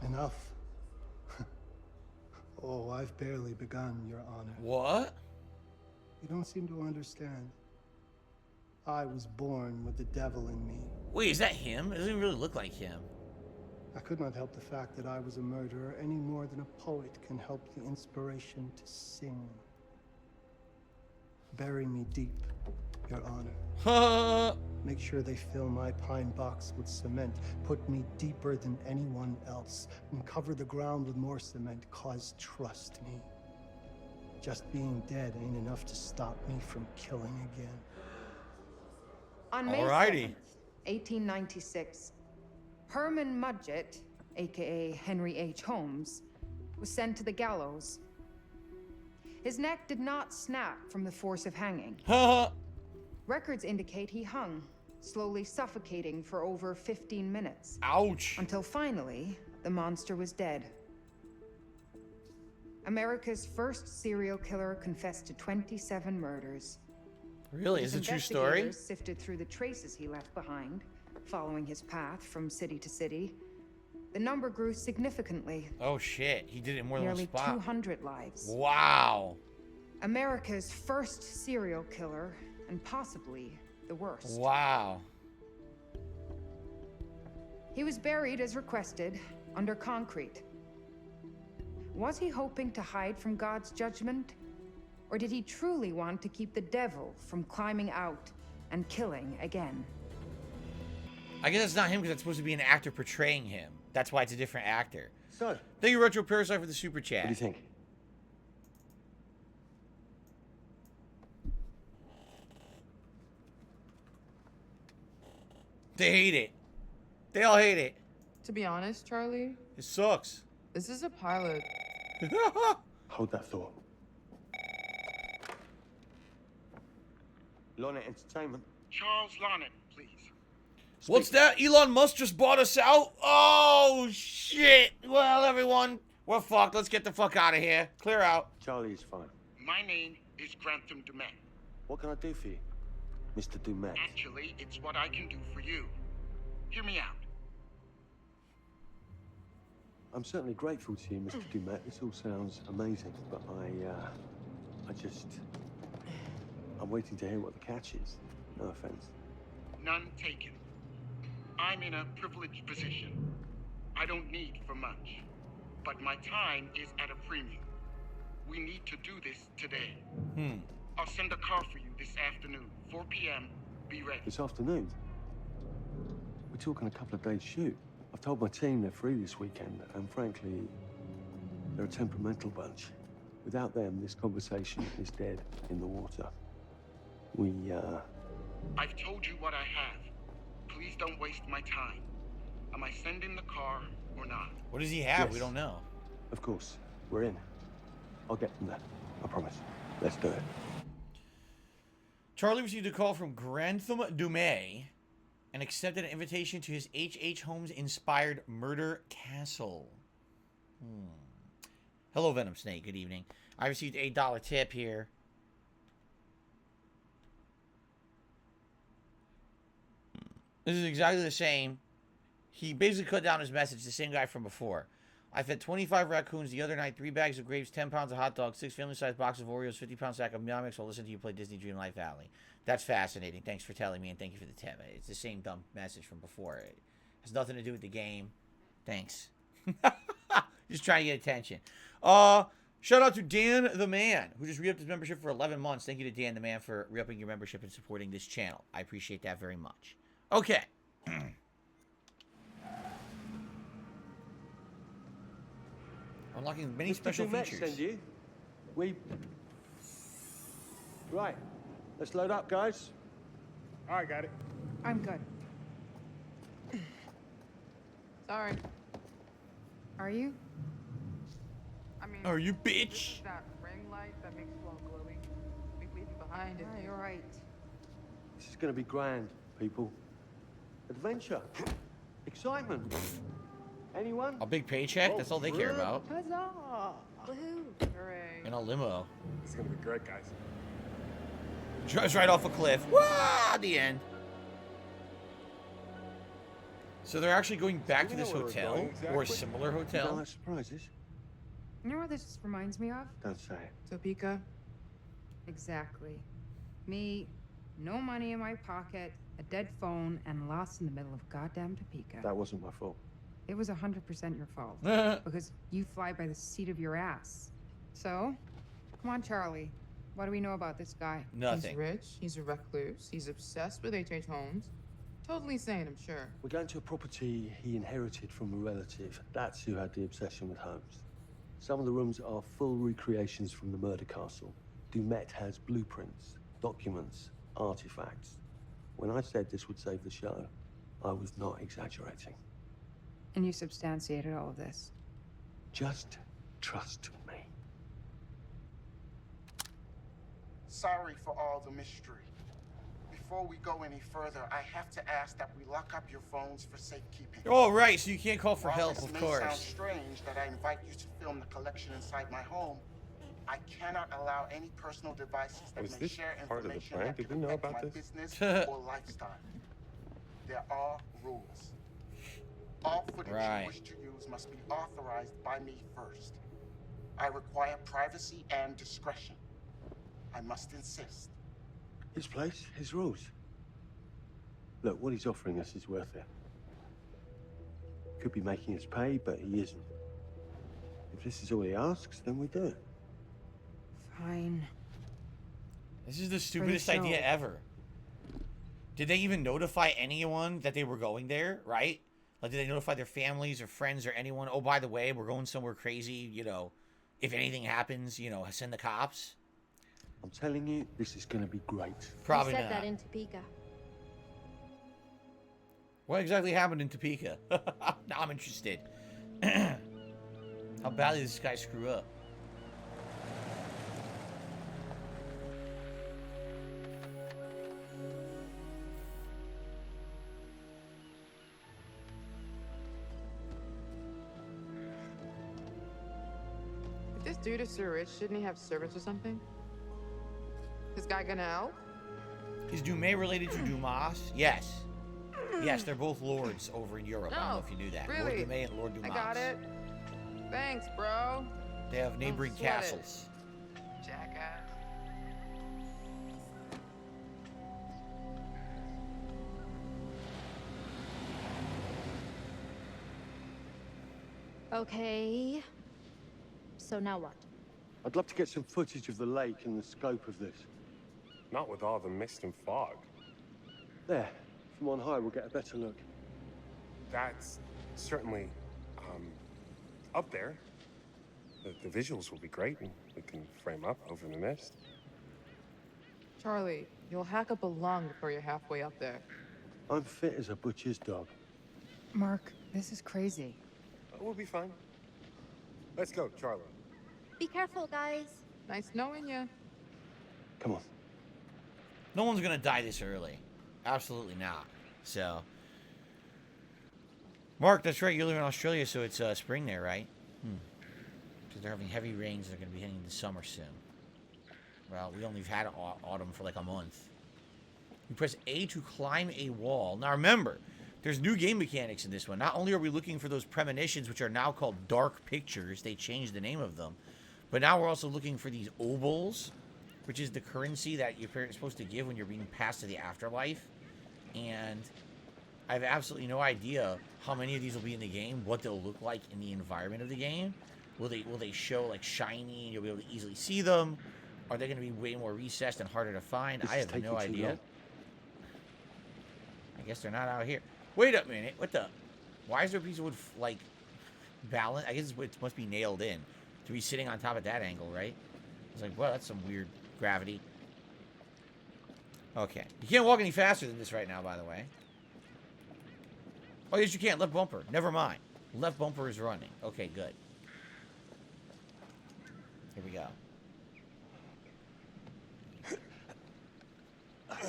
Enough? Oh, I've barely begun, Your Honor. What? You don't seem to understand. I was born with the devil in me. Wait, is that him? It doesn't even really look like him. I could not help the fact that I was a murderer any more than a poet can help the inspiration to sing. Bury me deep, Your Honor. Make sure they fill my pine box with cement. Put me deeper than anyone else. And cover the ground with more cement, cause trust me. Just being dead ain't enough to stop me from killing again. On May 7th, 1896, Herman Mudgett aka Henry H. Holmes, was sent to the gallows. His neck did not snap from the force of hanging. Records indicate he hung, slowly suffocating for over 15 minutes. Ouch. Until finally, the monster was dead. America's first serial killer confessed to 27 murders. Really? Is it a true story? Investigators sifted through the traces he left behind, following his path from city to city. The number grew significantly. Oh shit, he did it in more than one Nearly spot. 200 lives. Wow. America's first serial killer, and possibly the worst. Wow. He was buried as requested, under concrete. Was he hoping to hide from God's judgment? Or did he truly want to keep the devil from climbing out and killing again? I guess that's not him because that's supposed to be an actor portraying him. That's why it's a different actor. So, thank you, Retro Parasite, for the super chat. what do you think? They hate it. They all hate it. To be honest, Charlie, It sucks. this is a pilot. Hold that thought. Lonnet Entertainment. Charles Lonnet, please. What's that? Elon Musk just bought us out? Oh, shit. Well, everyone, we're fucked. Let's get the fuck out of here. Clear out. Charlie is fine. My name is Grantham Dumet. What can I do for you, Mr. Dumet? Actually, it's what I can do for you. Hear me out. I'm certainly grateful to you, Mr. Dumet. This all sounds amazing, but I'm waiting to hear what the catch is. No offense. None taken. I'm in a privileged position. I don't need for much, but my time is at a premium. We need to do this today. I'll send a car for you this afternoon, 4 p.m. Be ready. This afternoon? We're talking a couple of days shoot. I've told my team they're free this weekend, and frankly, they're a temperamental bunch. Without them, this conversation is dead in the water. I've told you what I have. Please don't waste my time. Am I sending the car or not? What does he have? Yes. We don't know. Of course. We're in. I'll get them there. I promise. Let's do it. Charlie received a call from Grantham Dumet and accepted an invitation to his H.H. Holmes-inspired murder castle. Hello, Venom Snake. Good evening. I received a $8 tip here. This is exactly the same. He basically cut down his message, the same guy from before. I fed 25 raccoons the other night, 3 bags of grapes, 10 pounds of hot dogs, 6 family-sized boxes of Oreos, 50-pound sack of Meow Mix while listening to you play Disney Dream Life Valley. That's fascinating. Thanks for telling me, and thank you for the tip. It's the same dumb message from before. It has nothing to do with the game. Thanks. Just trying to get attention. Shout out to Dan the Man, who just re-upped his membership for 11 months. Thank you to Dan the Man for re-upping your membership and supporting this channel. I appreciate that very much. Okay. Unlocking many special features. Send you. Right. Let's load up, guys. All right, got it. I'm good. Sorry. Are you? I mean, Are you, bitch? This is that ring light that makes you all glowy. We leave you behind if You're right. This is going to be grand, people. Adventure. Excitement. Anyone? A big paycheck? That's all they care about. Huzzah! Woohoo! Hooray. In a limo. It's gonna be great, guys. Drives right off a cliff. Wah! The end. So they're actually going back to this hotel? Or a similar hotel? No surprises. You know what this reminds me of? Don't say it. Topeka? Exactly. Me, no money in my pocket, a dead phone, and lost in the middle of goddamn Topeka. That wasn't my fault. It was 100% your fault. Because you fly by the seat of your ass. So, come on, Charlie. What do we know about this guy? Nothing. He's rich, he's a recluse, he's obsessed with H.H. Holmes. Totally sane, I'm sure. We're going to a property he inherited from a relative. That's who had the obsession with Holmes. Some of the rooms are full recreations from the murder castle. Dumet has blueprints, documents, artifacts. When I said this would save the show, I was not exaggerating. And you substantiated all of this. Just trust me. Sorry for all the mystery. Before we go any further, I have to ask that we lock up your phones for safekeeping. Oh, right, so you can't call for While help, this of may course. sound strange that I invite you to film the collection inside my home, I cannot allow any personal devices that Was may this share part of the information plan? that Did could we know affect about my this? business or lifestyle. There are rules. All footage you wish to use must be authorized by me first. I require privacy and discretion. I must insist. His place, his rules. Look, what he's offering us is worth it. Could be making us pay, but he isn't. If this is all he asks, then we do it. Fine. This is the stupidest idea ever. Did they even notify anyone that they were going there, right? Like, did they notify their families or friends or anyone? Oh, by the way, we're going somewhere crazy, you know. If anything happens, you know, send the cops. I'm telling you, this is going to be great. Probably Who said not. that in Topeka? What exactly happened in Topeka? Now I'm interested. How badly did this guy screw up? If this dude is so rich, shouldn't he have servants or something? This guy gonna help? Is Dumais related to Dumas? Yes. Yes, they're both lords over in Europe. I don't know if you knew that. Really? Lord Dumais and Lord Dumas. I got it. Thanks, bro. They have neighboring Don't sweat it. castles. Jackass. Okay. So now what? I'd love to get some footage of the lake and the scope of this. Not with all the mist and fog. There, from on high, we'll get a better look. That's certainly up there. The visuals will be great, and we can frame up over the mist. Charlie, you'll hack up a lung before you're halfway up there. I'm fit as a butcher's dog. Mark, this is crazy. We'll be fine. Let's go, Charlie. Be careful, guys. Nice knowing you. Come on. No one's gonna die this early. Absolutely not. So, Mark, that's right. You live in Australia, so it's spring there, right? Because they're having heavy rains. They're gonna be heading into summer soon. Well, we only have had autumn for like a month. You press A to climb a wall. Now remember, there's new game mechanics in this one. Not only are we looking for those premonitions, which are now called Dark Pictures. They changed the name of them. But now we're also looking for these obols, which is the currency that you're supposed to give when you're being passed to the afterlife. And I have absolutely no idea how many of these will be in the game, what they'll look like in the environment of the game. Will they show like shiny and you'll be able to easily see them? Are they going to be way more recessed and harder to find? I have no idea. I guess they're not out here. Wait a minute. What the? Why is there a piece of wood like balance? I guess it must be nailed in to be sitting on top at that angle, right? It's like, well, that's some weird gravity. Okay. You can't walk any faster than this right now, by the way. Oh, yes, you can. Left bumper. Never mind. Left bumper is running. Okay, good. Here we go. Let's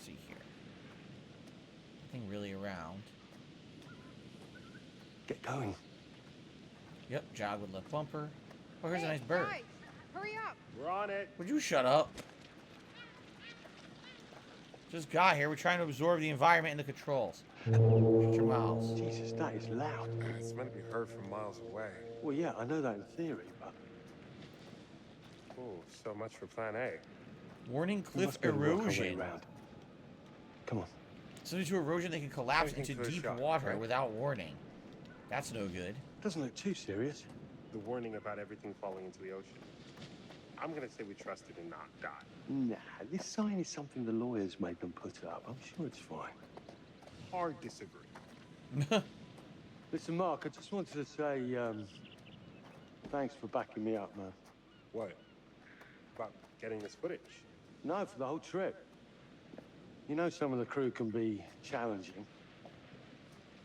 see here. Nothing really around. Get going. Yep, jog with left bumper. Oh, here's a nice bird. Guys, hurry up. We're on it. Would you shut up? Just got here. We're trying to absorb the environment and the controls. Shut your mouths. Jesus, that is loud. It's meant to be heard from miles away. Well, yeah, I know that in theory, but... Oh, so much for Plan A. Warning we cliff must be able to work our way erosion. around. Come on. So due to erosion, they can collapse Everything into to a deep shot, water right? without warning. That's no good. Doesn't look too serious. The warning about everything falling into the ocean. I'm gonna say we trust it and not die. Nah, this sign is something the lawyers made them put up. I'm sure it's fine. Hard disagree. Listen, Mark, I just wanted to say, thanks for backing me up, man. What? about getting this footage. No, for the whole trip. You know some of the crew can be challenging.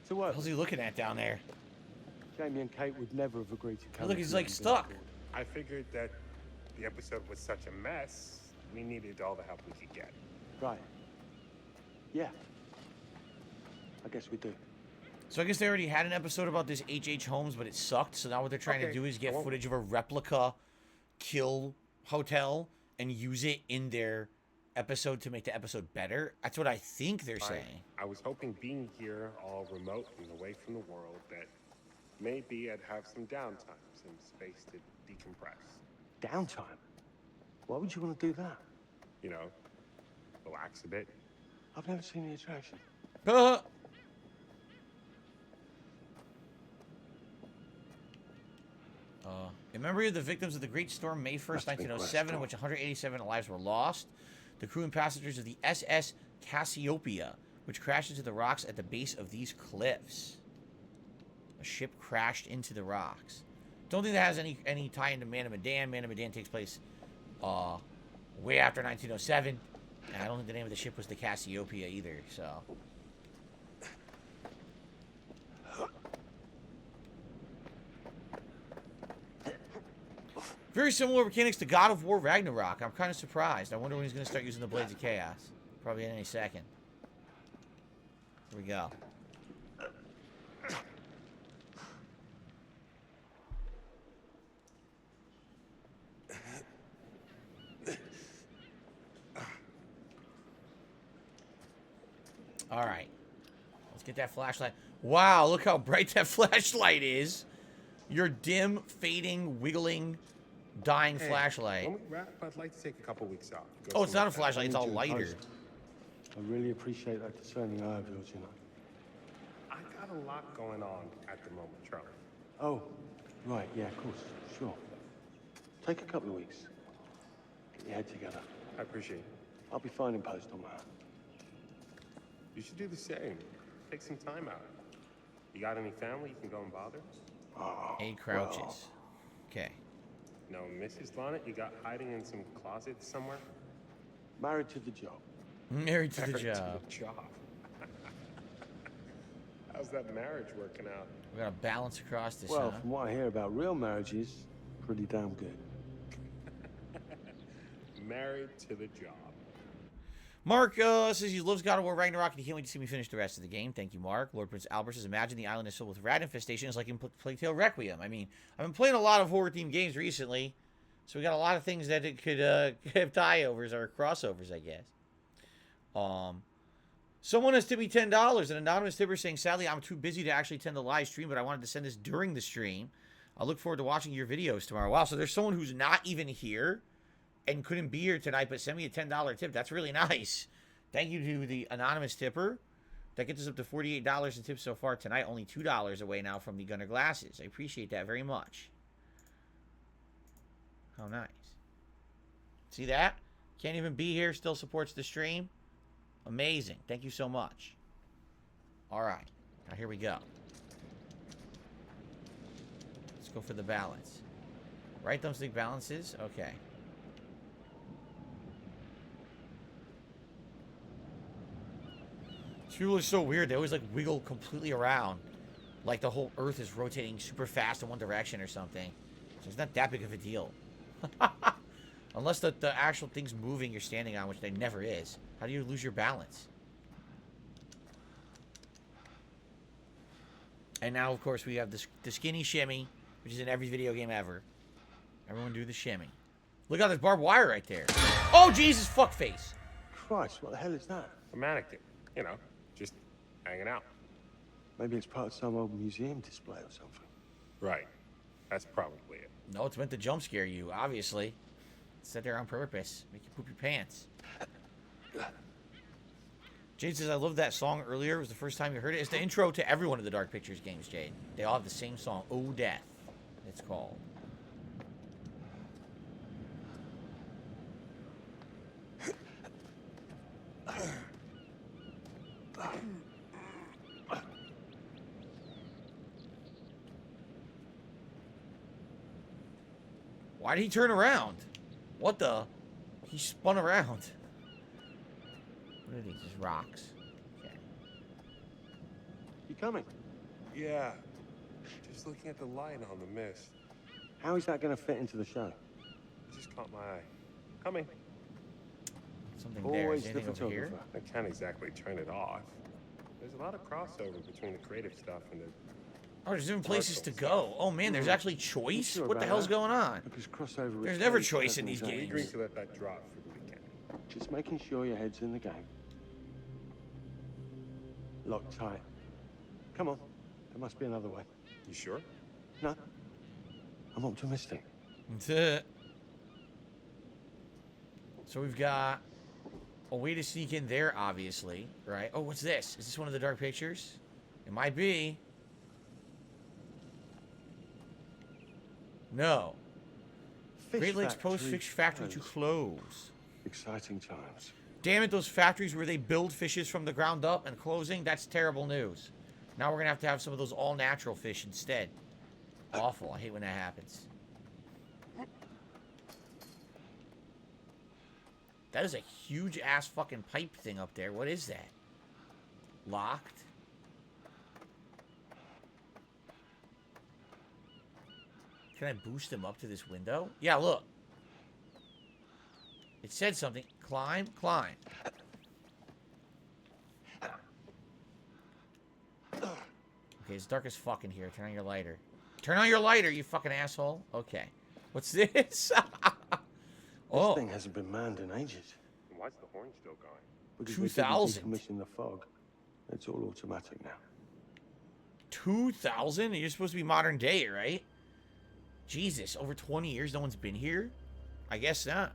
So what? What's he looking at down there? Jamie and Kate would never have agreed to come. Look, he's like stuck. I figured that the episode was such a mess, we needed all the help we could get. Right. Yeah. I guess we do. So I guess they already had an episode about this H.H. Holmes, but it sucked. So now what they're trying to do is get footage of a replica kill hotel and use it in their episode to make the episode better. That's what I think they're saying. I was hoping being here all remote and away from the world that maybe I'd have some downtime, some space to decompress. Downtime? Why would you want to do that? You know, relax a bit. I've never seen the attraction. In memory of the victims of the Great Storm, May 1st, 1907, in which 187 lives were lost, the crew and passengers of the SS Cassiopeia, which crashed into the rocks at the base of these cliffs. A ship crashed into the rocks. Don't think that has any tie into Man of Medan. Man of Medan takes place way after 1907. And I don't think the name of the ship was the Cassiopeia either, so... Very similar mechanics to God of War Ragnarok. I'm kind of surprised. I wonder when he's going to start using the Blades of Chaos. Probably in any second. Here we go. All right. Let's get that flashlight. Wow, look how bright that flashlight is. Your dim, fading, wiggling... dying flashlight. When we wrap, I'd like to take a couple weeks off. Oh, it's not a flashlight, it's all lighter. I really appreciate that discerning eye of yours, you know. I got a lot going on at the moment, Charlie. Oh, right, yeah, of course, sure. Take a couple of weeks. Get your head together. I appreciate it. I'll be fine in post on that. You should do the same. Take some time out. You got any family you can go and bother? Oh, 8 crouches. Okay. No, Mrs. Lonnet, you got hiding in some closet somewhere? Married to the job. Married to the Married job. To the job. How's that marriage working out? We got to balance across this, Well, huh? from what I hear about real marriages, pretty damn good. Married to the job. Mark says he loves God of War Ragnarok and he can't wait to see me finish the rest of the game. Thank you, Mark. Lord Prince Albert says, imagine the island is filled with rat infestations like in Plague Tale Requiem. I mean, I've been playing a lot of horror-themed games recently, so we got a lot of things that it could have tie-overs or crossovers, I guess. Someone has tipped me $10. An anonymous tipper saying, sadly, I'm too busy to actually attend the live stream, but I wanted to send this during the stream. I look forward to watching your videos tomorrow. Wow, so there's someone who's not even here and couldn't be here tonight, but send me a $10 tip. That's really nice. Thank you to the anonymous tipper. That gets us up to $48 in tips so far tonight. Only $2 away now from the Gunner Glasses. I appreciate that very much. How nice. See that? Can't even be here, still supports the stream. Amazing. Thank you so much. All right. Now here we go. Let's go for the balance. Right thumbstick balances? Okay. People are so weird. They always like wiggle completely around. Like the whole earth is rotating super fast in one direction or something. So it's not that big of a deal. Unless the actual thing's moving you're standing on, which they never is. How do you lose your balance? And now, of course, we have the skinny shimmy, which is in every video game ever. Everyone do the shimmy. Look at this barbed wire right there. Oh, Jesus, fuckface. Christ, what the hell is that? A mannequin. You know, just hanging out. Maybe it's part of some old museum display or something. Right. That's probably it. No, it's meant to jump scare you, obviously. It's set there on purpose. Make you poop your pants. Jade says, I loved that song earlier. It was the first time you heard it. It's the intro to every one of the Dark Pictures games, Jade. They all have the same song. Oh, Death, it's called. Why did he turn around? What the? He spun around. What are these? Just rocks. Okay. You coming? Yeah. Just looking at the light on the mist. How is that going to fit into the show? It just caught my eye. Coming. Something there. Always Is the anything over here? photographer. I can't exactly turn it off. There's a lot of crossover between the creative stuff and the... Oh, there's different places to go. Oh man, there's actually choice? Sure What the about hell's that? going on? Because crossover. There's is never very choice in these personal. We games. agreed to let that drop for the weekend. Just making sure your head's in the game. Lock tight. Come on. There must be another way. You sure? No. I'm optimistic. That's it. So we've got a way to sneak in there, obviously, right? Oh, what's this? Is this one of the Dark Pictures? It might be. No. Great Lakes Post Fish Factory to close. Exciting times. Damn it, those factories where they build fishes from the ground up and closing, that's terrible news. Now we're going to have some of those all-natural fish instead. Awful. I hate when that happens. That is a huge-ass fucking pipe thing up there. What is that? Locked? Can I boost him up to this window? Yeah, look. It said something. Climb, climb. Okay, it's dark as fuck in here. Turn on your lighter. Turn on your lighter, you fucking asshole. Okay. What's this? This thing hasn't been manned in ages. Why's the horn still going? Because 2,000. Commission the fog. It's all automatic now. 2,000? You're supposed to be modern day, right? Jesus, over 20 years no one's been here? I guess not.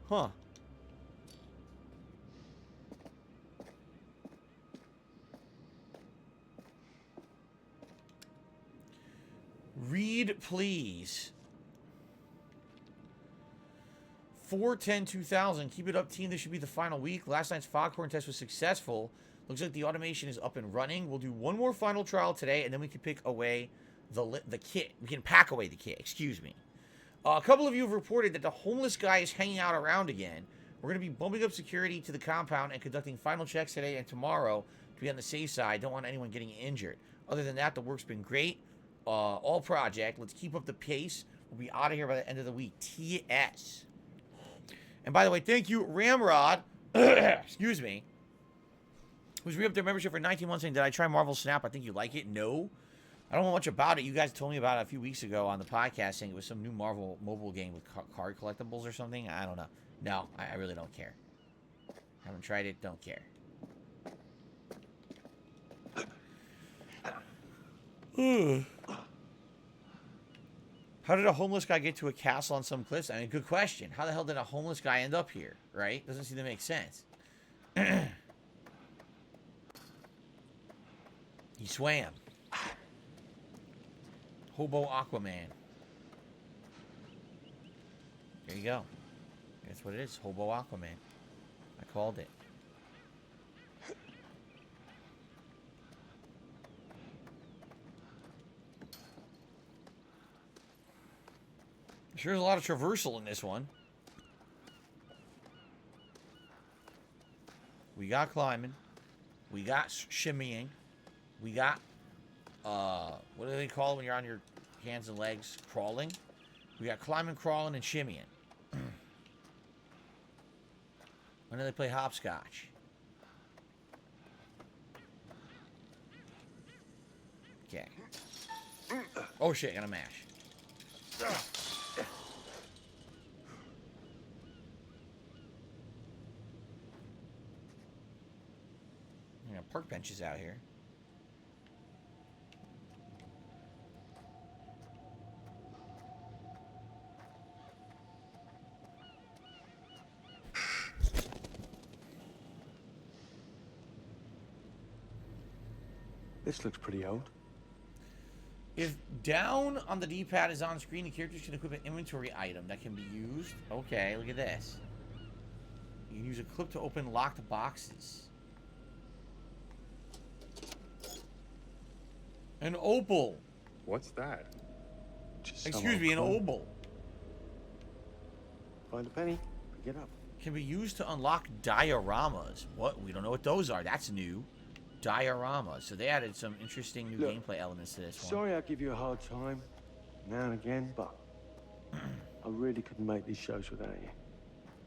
Huh. Read, please. 4/10/2000. Keep it up, team. This should be the final week. Last night's foghorn test was successful. Looks like the automation is up and running. We'll do one more final trial today, and then we can pick away the kit. We can pack away the kit. Excuse me. A couple of you have reported that the homeless guy is hanging out around again. We're going to be bumping up security to the compound and conducting final checks today and tomorrow to be on the safe side. Don't want anyone getting injured. Other than that, the work's been great. All project. Let's keep up the pace. We'll be out of here by the end of the week. TS. And by the way, thank you, Ramrod. Excuse me. Who's re-upped their membership for 19 months saying, did I try Marvel Snap? I think you like it. No. I don't know much about it. You guys told me about it a few weeks ago on the podcast saying it was some new Marvel mobile game with card collectibles or something. I don't know. No, I really don't care. Haven't tried it. Don't care. How did a homeless guy get to a castle on some cliffs? I mean, good question. How the hell did a homeless guy end up here, right? Doesn't seem to make sense. He swam. Hobo Aquaman. There you go. That's what it is. Hobo Aquaman. I called it. Sure, there's a lot of traversal in this one. We got climbing. We got shimmying. We got, what do they call it when you're on your hands and legs? Crawling. We got climbing, crawling, and shimmying. When do they play hopscotch? Okay. Oh shit, gotta mash. Yeah, park benches out here. This looks pretty old. If down on the D-pad is on screen, the characters can equip an inventory item that can be used. Okay, look at this. You can use a clip to open locked boxes. An opal. What's that? Excuse me, an opal. Find a penny, pick it up. Can be used to unlock dioramas. What? We don't know what those are. That's new. Dioramas. So they added some interesting new gameplay elements to this one. Sorry I give you a hard time now and again, but I really couldn't make these shows without you.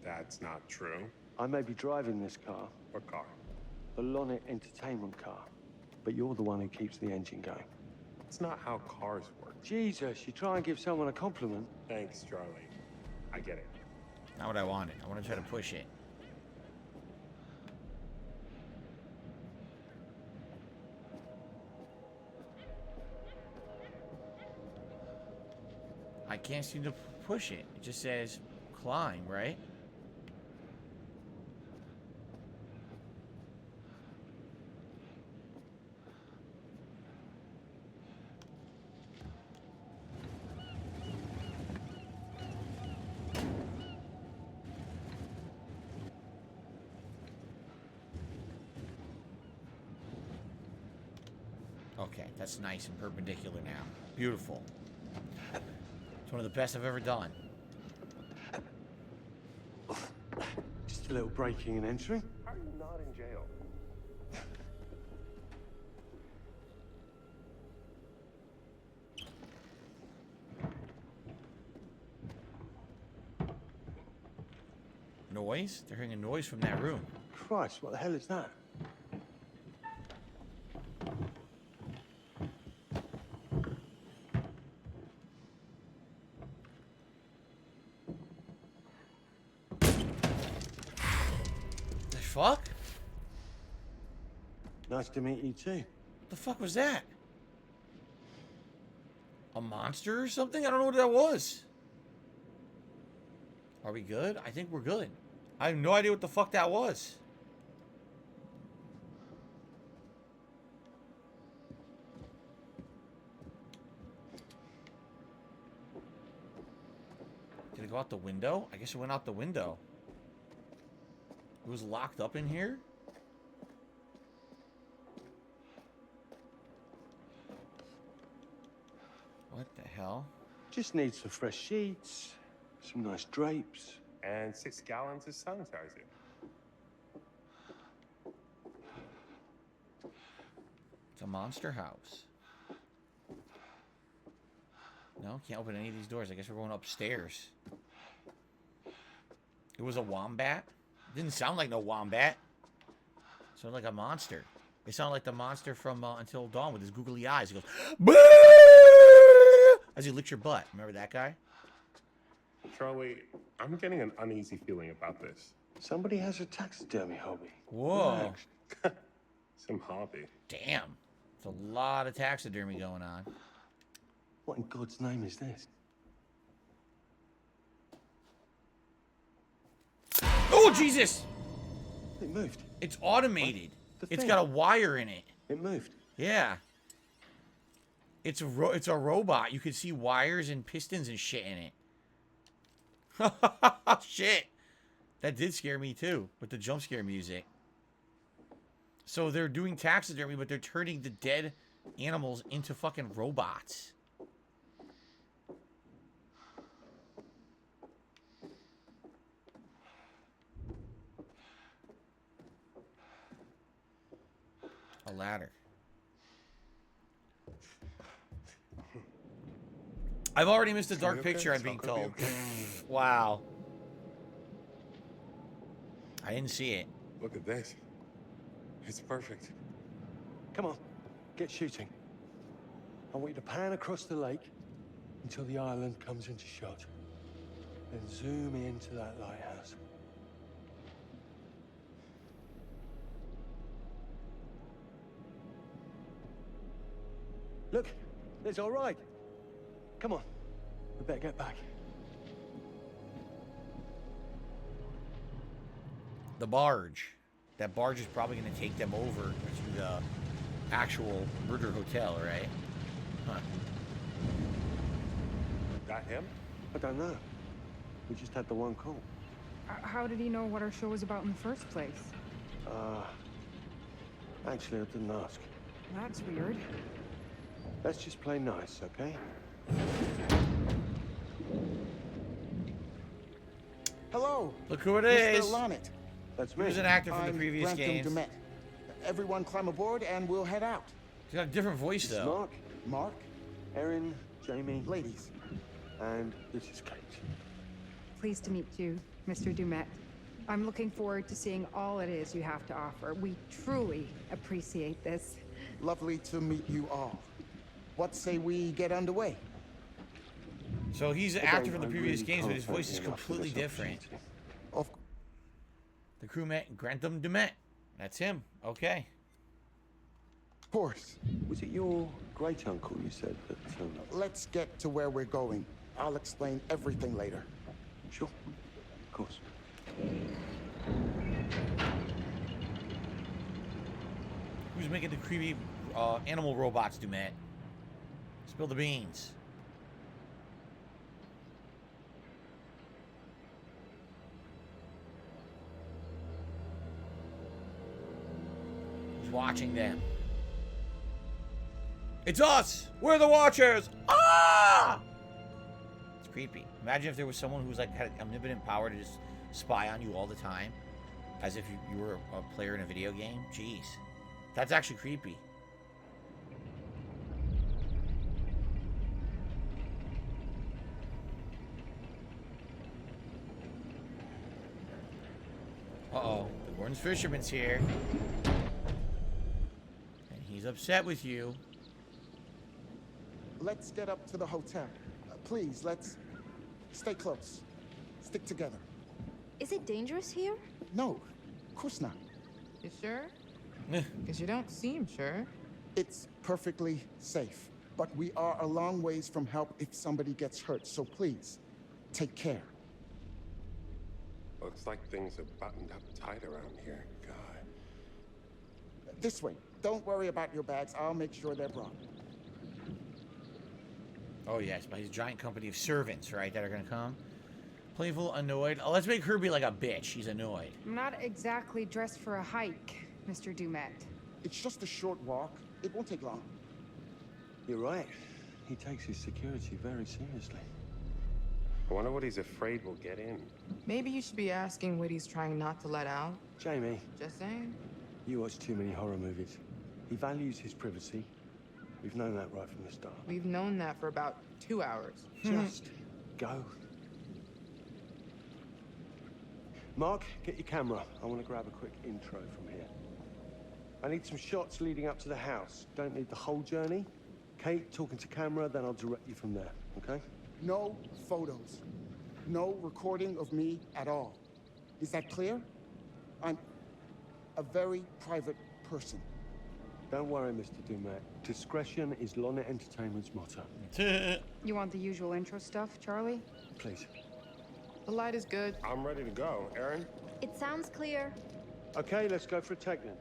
That's not true. I may be driving this car. What car? The Lonnet Entertainment car. But you're the one who keeps the engine going. It's not how cars work. Jesus, you try and give someone a compliment. Thanks, Charlie. I get it. Not what I wanted. I want to try to push it. I can't seem to push it. It just says climb, right? Okay, that's nice and perpendicular now. Beautiful. It's one of the best I've ever done. Just a little breaking and entering. How are you not in jail? Noise? They're hearing a noise from that room. Christ, what the hell is that? Fuck? Nice to meet you too. What the fuck was that? A monster or something? I don't know what that was. Are we good? I think we're good. I have no idea what the fuck that was. Did it go out the window? I guess it went out the window. It was locked up in here? What the hell? Just need some fresh sheets, some nice drapes. And 6 gallons of sanitizer. It's a monster house. No, can't open any of these doors. I guess we're going upstairs. It was a wombat? Didn't sound like no wombat. It sounded like a monster. It sounded like the monster from Until Dawn with his googly eyes. He goes, "Boo!" as he licks your butt. Remember that guy? Charlie, I'm getting an uneasy feeling about this. Somebody has a taxidermy hobby. Whoa. Some hobby. Damn. It's a lot of taxidermy going on. What in God's name is this? Oh, Jesus! It moved. It's automated. It's got a wire in it. It moved. Yeah. It's a robot. You can see wires and pistons and shit in it. Shit. That did scare me too, with the jump scare music. So they're doing taxidermy, but they're turning the dead animals into fucking robots. A ladder. I've already missed a dark picture, I'm being told. Wow. I didn't see it. Look at this. It's perfect. Come on, get shooting. I want you to pan across the lake until the island comes into shot. Then zoom into that lighthouse. Look, it's all right. Come on, we better get back. The barge. That barge is probably going to take them over to the actual murder hotel, right? Huh. That him? I don't know. We just had the one call. How did he know what our show was about in the first place? Actually, I didn't ask. That's weird. Let's just play nice, okay? Hello. Look who it Mr. is. Lonnet. That's He was an actor from the I'm previous Grantham games. Demet. Everyone climb aboard and we'll head out. He's got a different voice, This is though. Mark, Mark, Erin, Jamie, ladies. and this is Kate. Pleased to meet you, Mr. Dumet. I'm looking forward to seeing all it is you have to offer. We truly appreciate this. Lovely to meet you all. What say we get underway? So he's an Again, actor from the I previous really games, but can't his voice thank is you enough for completely this different. Of The crewmate Grantham Demet. That's him. Okay. course. Was it your great uncle you said that? Let's get to where we're going. I'll explain everything later. Sure. Of course. Who's making the creepy animal robots, Dumet? Spill the beans. Who's watching them? It's us! We're the Watchers! Ah! It's creepy. Imagine if there was someone who's like had omnipotent power to just spy on you all the time, as if you were a player in a video game. Jeez, that's actually creepy. Uh-oh, the Gordon's Fisherman's here. And he's upset with you. Let's get up to the hotel. Please, let's stay close. Stick together. Is it dangerous here? No, of course not. You sure? Because you don't seem sure. It's perfectly safe. But we are a long ways from help if somebody gets hurt, so please, take care. Looks like things are buttoned up tight around here. God. This way. Don't worry about your bags. I'll make sure they're brought. Oh yes, by his giant company of servants, right, that are gonna come. Playful, annoyed. Oh, let's make her be like a bitch. She's annoyed. I'm not exactly dressed for a hike, Mr. Dumet. It's just a short walk. It won't take long. You're right. He takes his security very seriously. I wonder what he's afraid will get in. Maybe you should be asking what he's trying not to let out. Jamie, Just saying. you watch too many horror movies. He values his privacy. We've known that right from the start. We've known that for about 2 hours. Just go. Mark, get your camera. I want to grab a quick intro from here. I need some shots leading up to the house. Don't need the whole journey. Kate, talking to camera, then I'll direct you from there, okay? No photos. No recording of me at all. Is that clear? I'm a very private person. Don't worry, Mr. Dumet. Discretion is Lonnet Entertainment's motto. You want the usual intro stuff, Charlie? Please. The light is good. I'm ready to go. Erin? It sounds clear. Okay, let's go for a take then.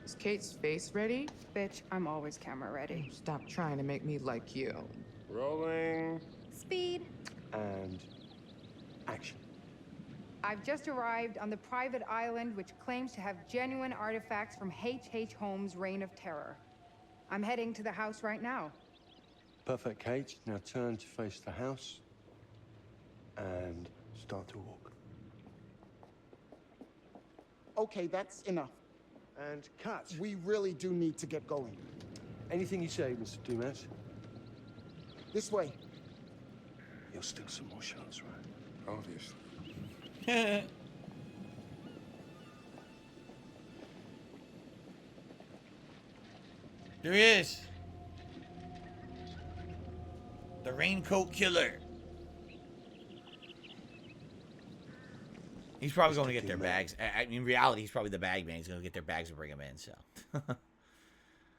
Is Kate's face ready? Bitch, I'm always camera ready. Stop trying to make me like you. Rolling. Speed. And action. I've just arrived on the private island which claims to have genuine artifacts from H.H. Holmes' Reign of Terror. I'm heading to the house right now. Perfect, Kate. Now turn to face the house and start to walk. Okay, that's enough. And cut. We really do need to get going. Anything you say, Mr. Dumas. This way. You'll steal some more shots, right? Obviously. There he is. The Raincoat Killer. He's probably going to get their bags. In reality, he's probably the bag man. He's going to get their bags and bring them in, so.